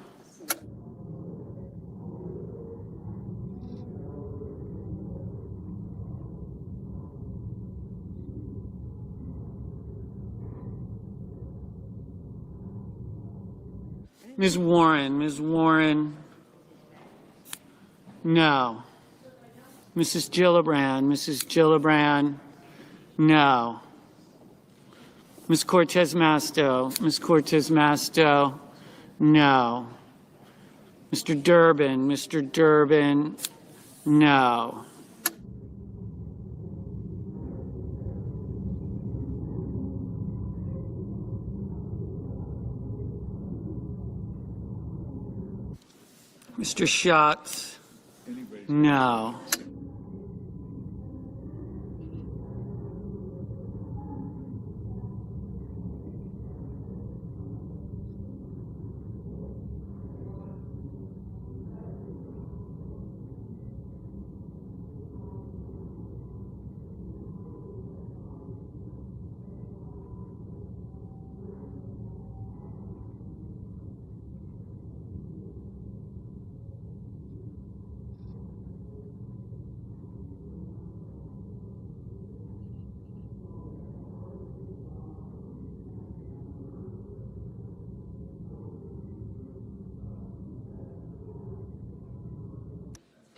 S9: Ms. Warren, no. Mrs. Gillibrand, no. Ms. Cortez Masto, no. Mr. Durbin, no. Mr. Schatz, no.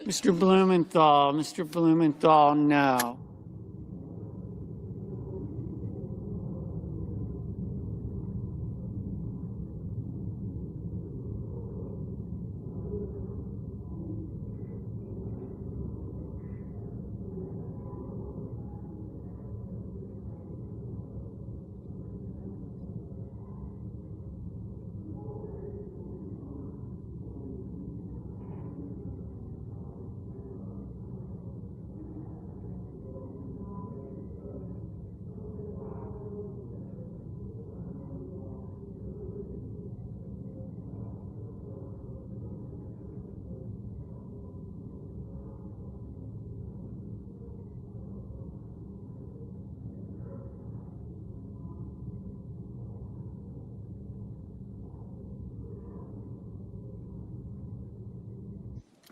S9: Mr. Blumenthal, no.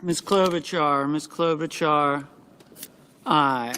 S9: Ms. Klobuchar, aye.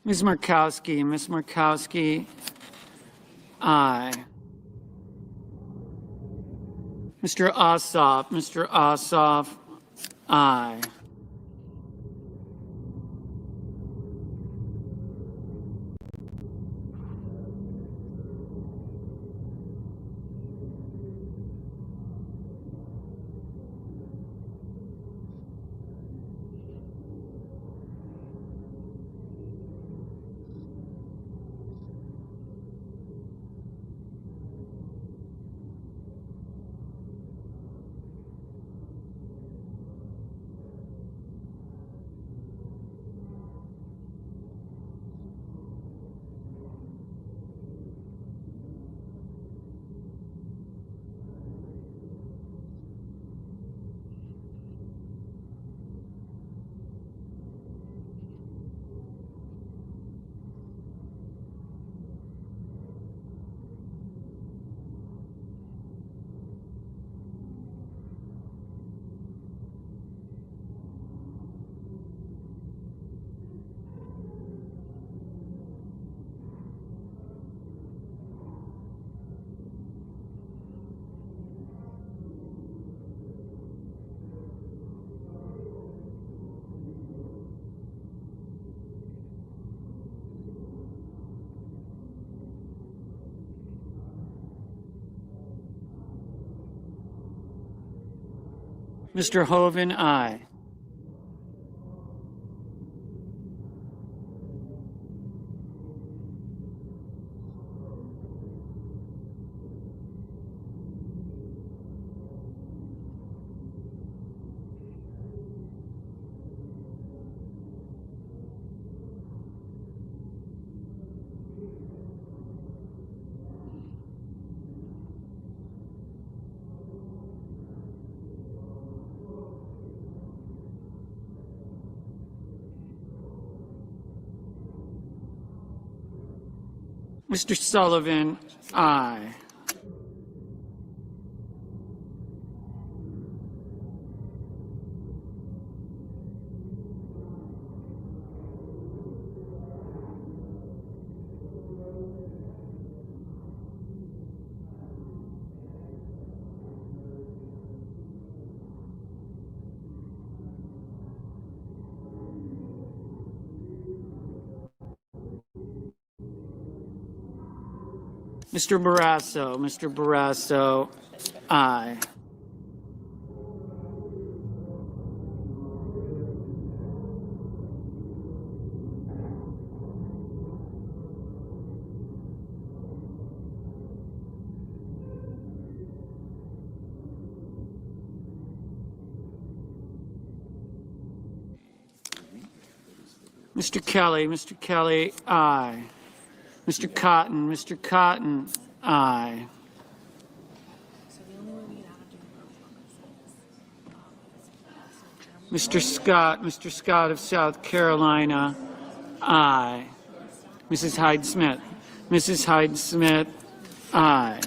S9: Ms. Markowski. Ms. Markowski, aye. Mr. Ossoff. Mr. Ossoff, aye. Mr. Hoven, aye. Mr. Sullivan, aye. Mr. Barrasso, aye. Mr. Kelly, aye. Mr. Cotton, aye. Mr. Scott of South Carolina, aye. Mrs. Hyde-Smith, aye.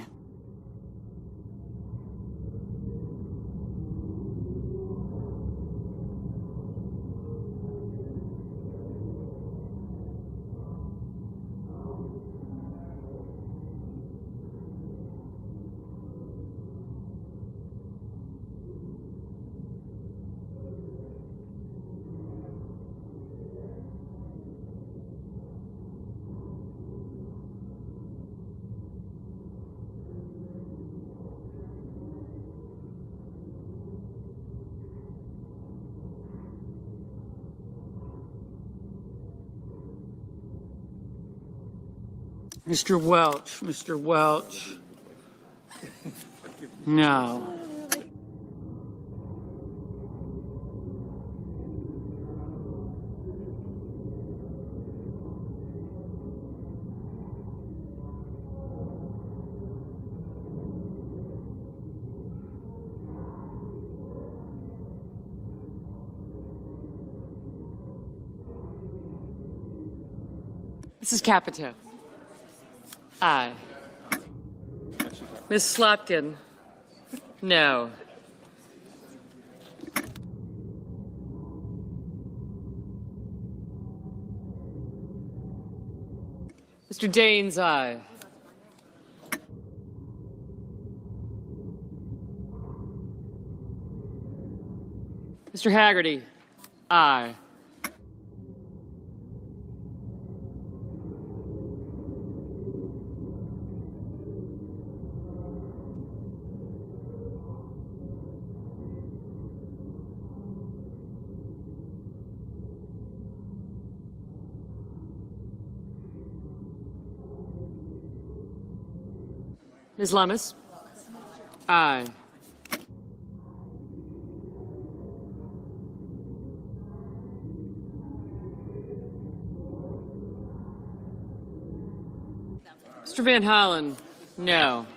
S9: Mr. Welch, no.
S11: Mrs. Capito. Aye. Ms. Slotkin. No. Mr. Daines, aye. Mr. Haggerty, aye. Ms. Lummis? Aye. Mr. Van Hollen? No.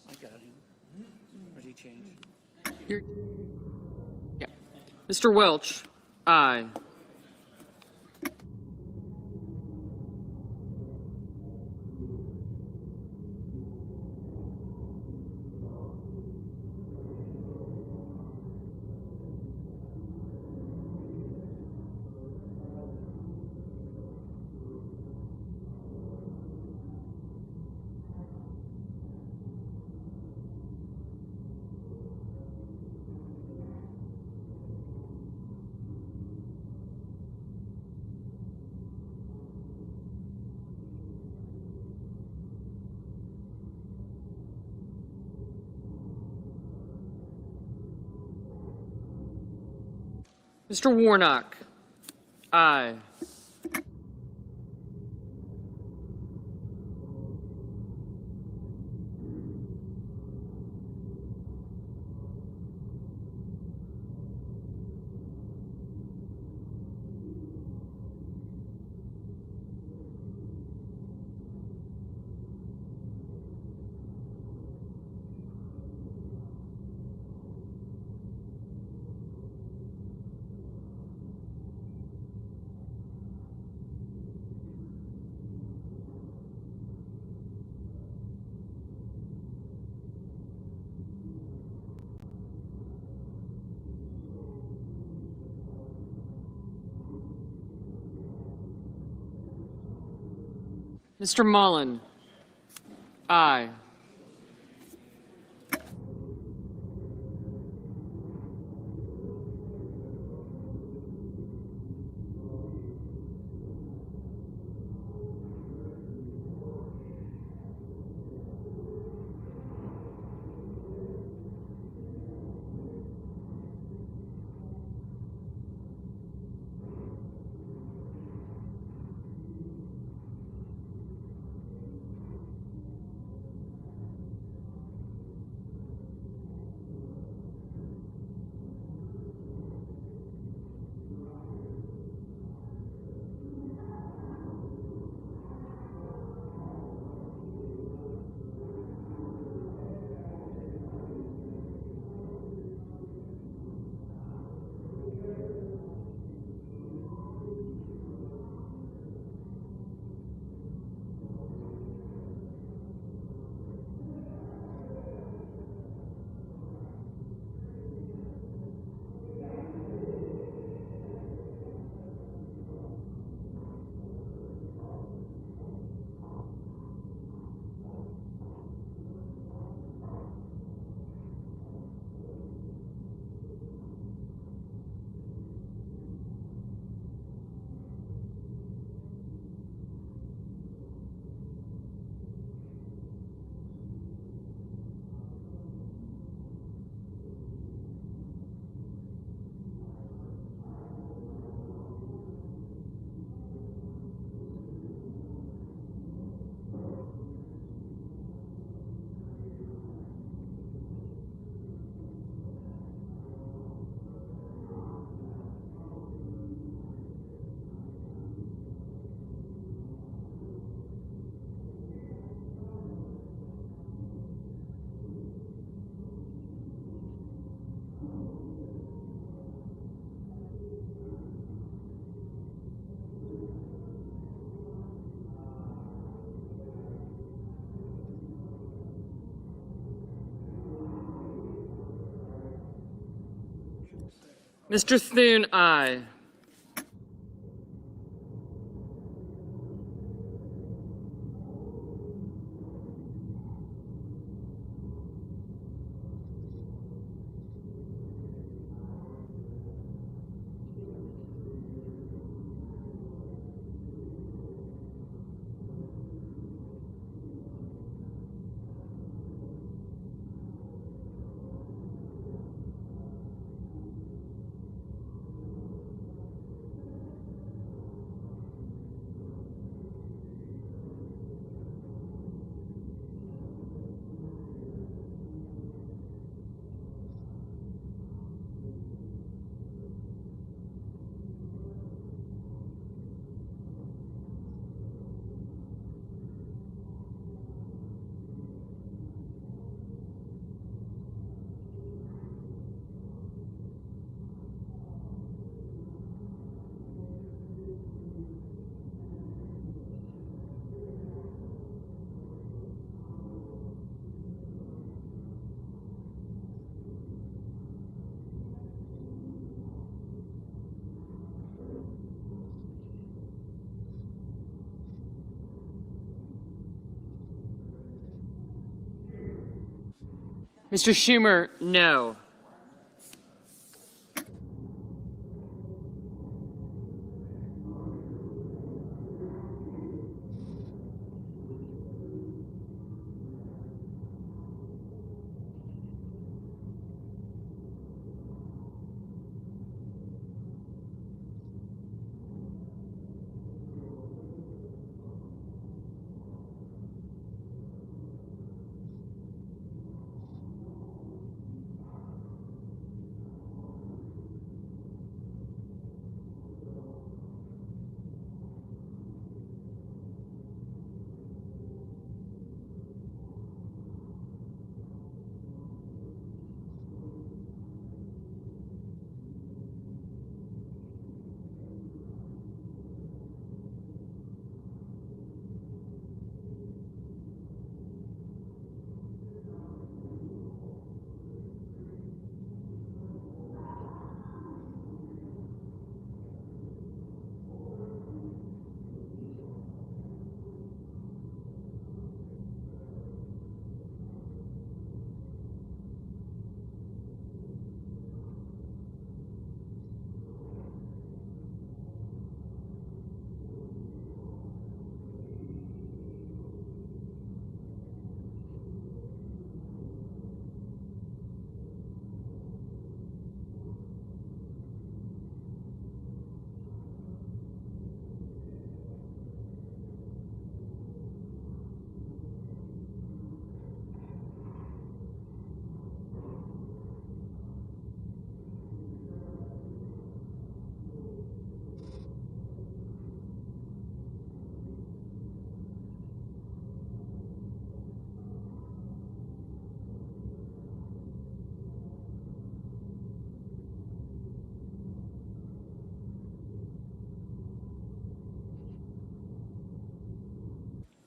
S9: I got him. What did he change?
S11: Yeah. Mr. Welch? Aye. Mr. Warnock? Aye. Mr. Mullen? Aye. Mr. Thune, aye. Mr. Schumer, no.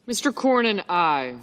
S11: Mr. Cornyn, aye.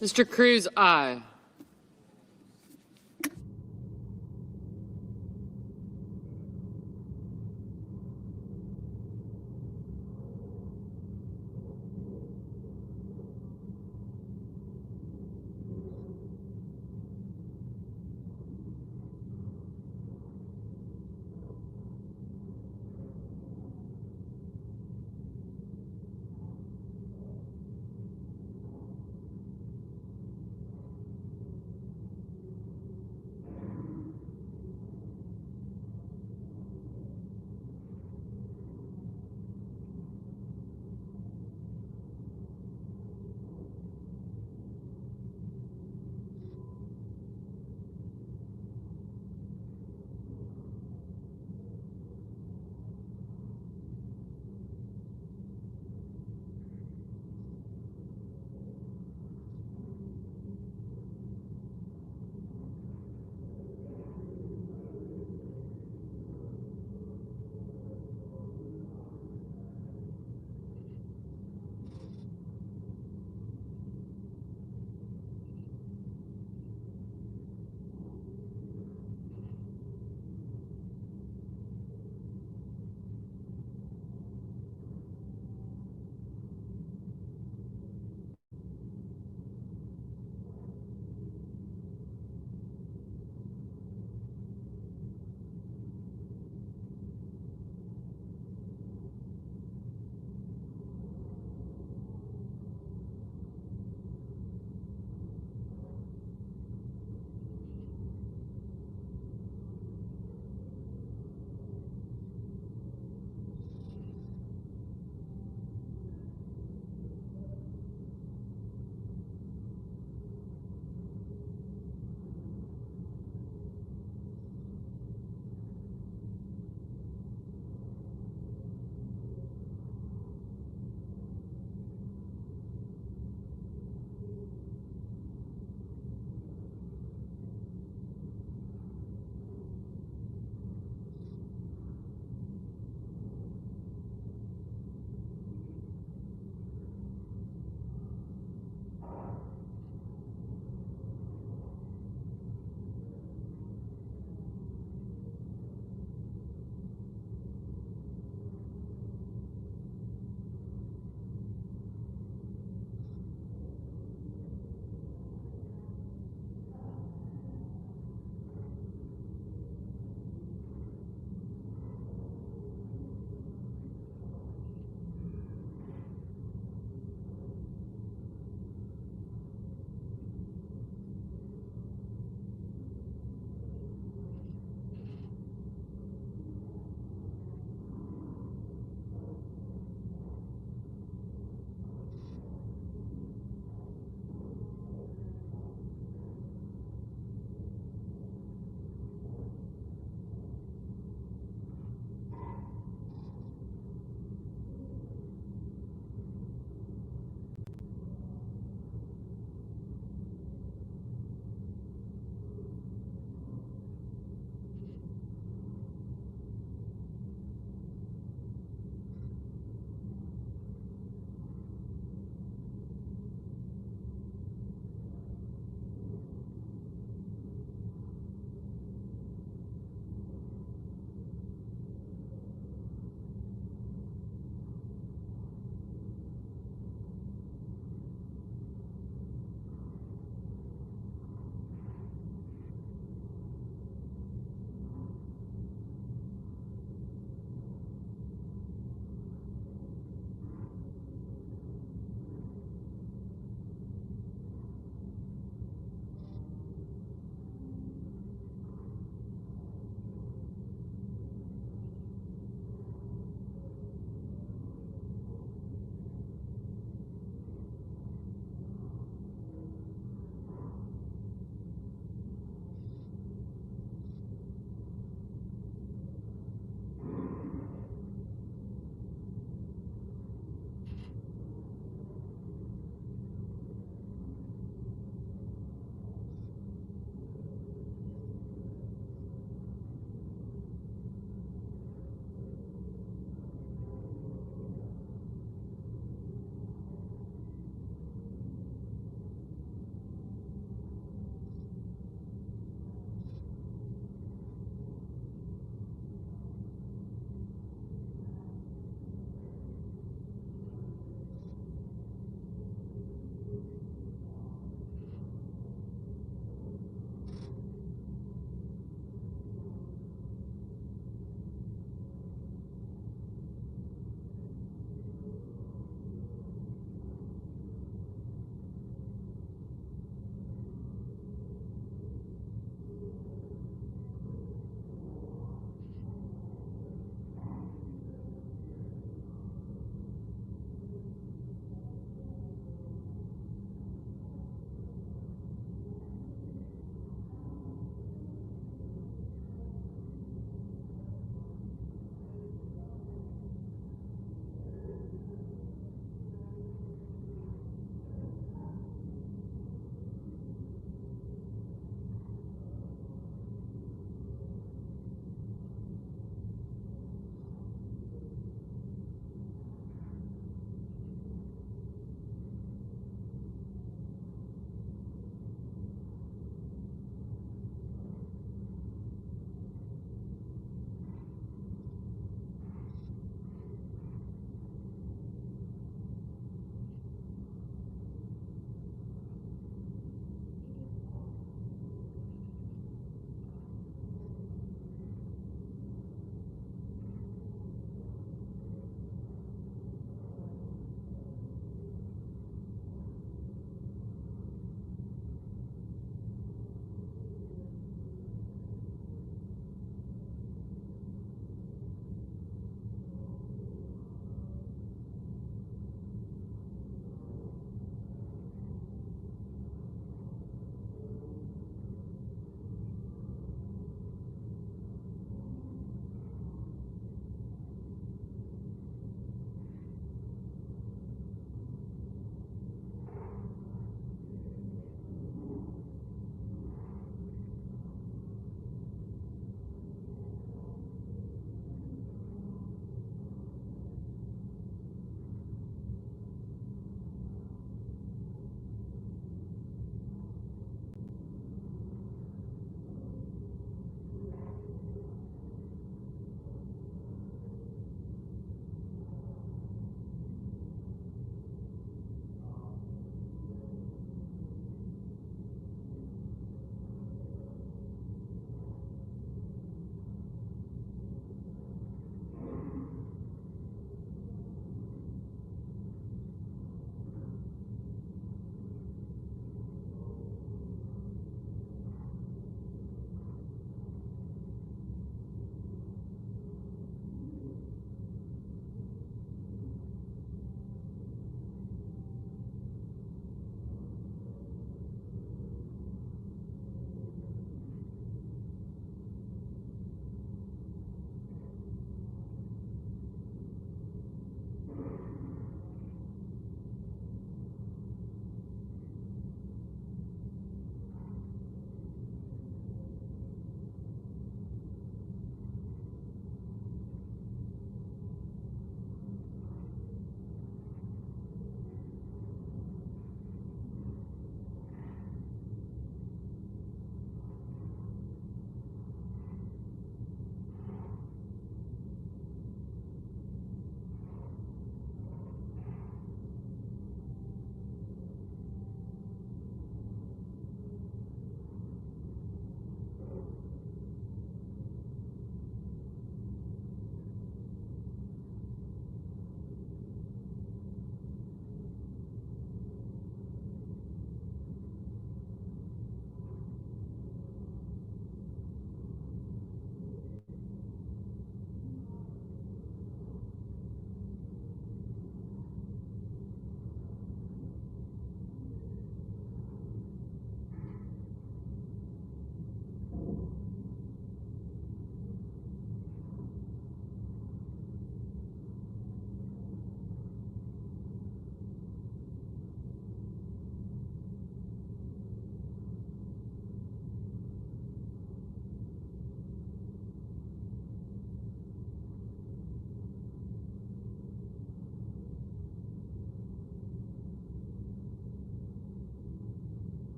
S11: Mr. Cruz, aye.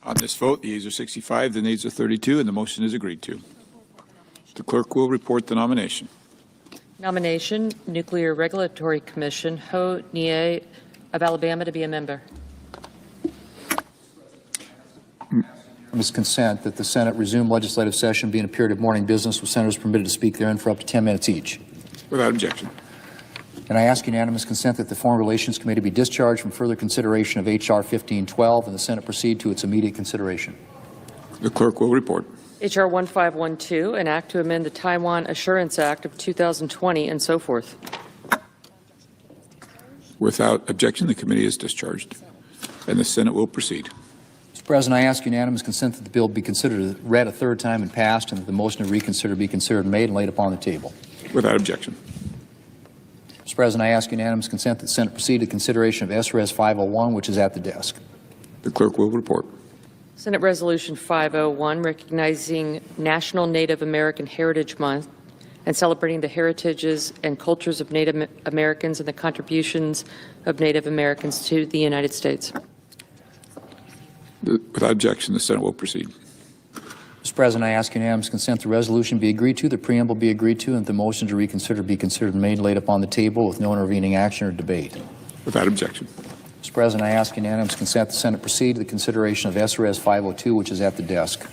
S6: On this vote, the yeas are 65, the nays are 32, and the motion is agreed to. The clerk will report the nomination.
S11: Nomination, Nuclear Regulatory Commission, Ho Nie of Alabama to be a member.
S12: Unanimous consent that the Senate resume legislative session being a period of morning business with senators permitted to speak therein for up to 10 minutes each.
S6: Without objection.
S12: And I ask unanimous consent that the Foreign Relations Committee be discharged from further consideration of H.R. 1512 and the Senate proceed to its immediate consideration.
S6: The clerk will report.
S11: H.R. 1512, an act to amend the Taiwan Assurance Act of 2020 and so forth.
S6: Without objection, the committee is discharged, and the Senate will proceed.
S12: Mr. President, I ask unanimous consent that the bill be considered read a third time and passed, and that the motion to reconsider be considered made and laid upon the table.
S6: Without objection.
S12: Mr. President, I ask unanimous consent that the Senate proceed to consideration of SRS 501, which is at the desk.
S6: The clerk will report.
S11: Senate Resolution 501, recognizing National Native American Heritage Month and celebrating the heritages and cultures of Native Americans and the contributions of Native Americans to the United States.
S6: Without objection, the Senate will proceed.
S12: Mr. President, I ask unanimous consent the resolution be agreed to, the preamble be agreed to, and the motion to reconsider be considered made and laid upon the table with no intervening action or debate.
S6: Without objection.
S12: Mr. President, I ask unanimous consent the Senate proceed to the consideration of SRS 502, which is at the desk.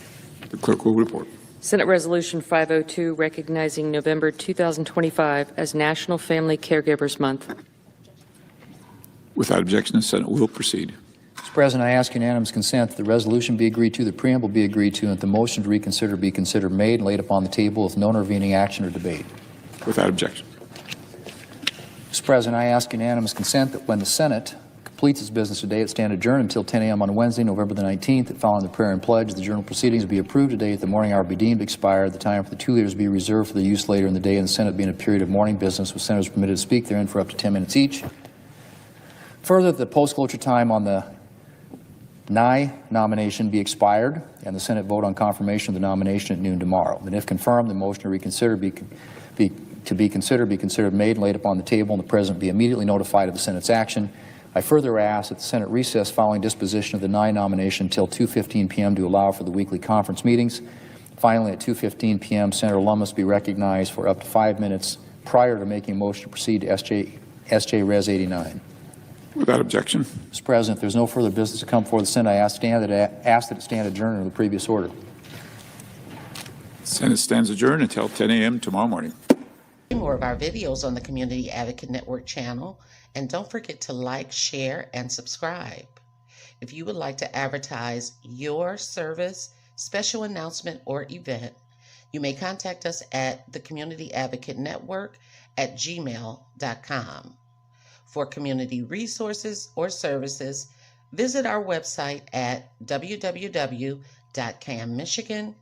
S6: The clerk will report.
S11: Senate Resolution 502, recognizing November 2025 as National Family Caregivers Month.
S6: Without objection, the Senate will proceed.
S12: Mr. President, I ask unanimous consent that the resolution be agreed to, the preamble be agreed to, and the motion to reconsider be considered made and laid upon the table with no intervening action or debate.
S6: Without objection.
S12: Mr. President, I ask unanimous consent that when the Senate completes its business today, it stand adjourned until 10 a.m. on Wednesday, November the 19th, that following the prayer and pledge, the journal proceedings be approved today at the morning hour be deemed expired, the time for the two leaders be reserved for the use later in the day, and the Senate be in a period of morning business with senators permitted to speak therein for up to 10 minutes each. Further, the post-cloture time on the Nye nomination be expired, and the Senate vote on confirmation of the nomination at noon tomorrow. And if confirmed, the motion to reconsider be considered made and laid upon the table, and the President be immediately notified of the Senate's action. I further ask that the Senate recess following disposition of the Nye nomination until 2:15 p.m. to allow for the weekly conference meetings. Finally, at 2:15 p.m., Senator Lummis be recognized for up to 5 minutes prior to making a motion to proceed to SJ Res 89.
S6: Without objection.
S12: Mr. President, if there's no further business to come before the Senate, I ask that it stand adjourned under the previous order.
S6: Senate stands adjourned until 10 a.m. tomorrow morning.
S13: More of our videos on the Community Advocate Network channel, and don't forget to like, share, and subscribe. If you would like to advertise your service, special announcement, or event, you may contact us at the Community Advocate Network at gmail.com. For community resources or services, visit our website at www.canmichigan.org.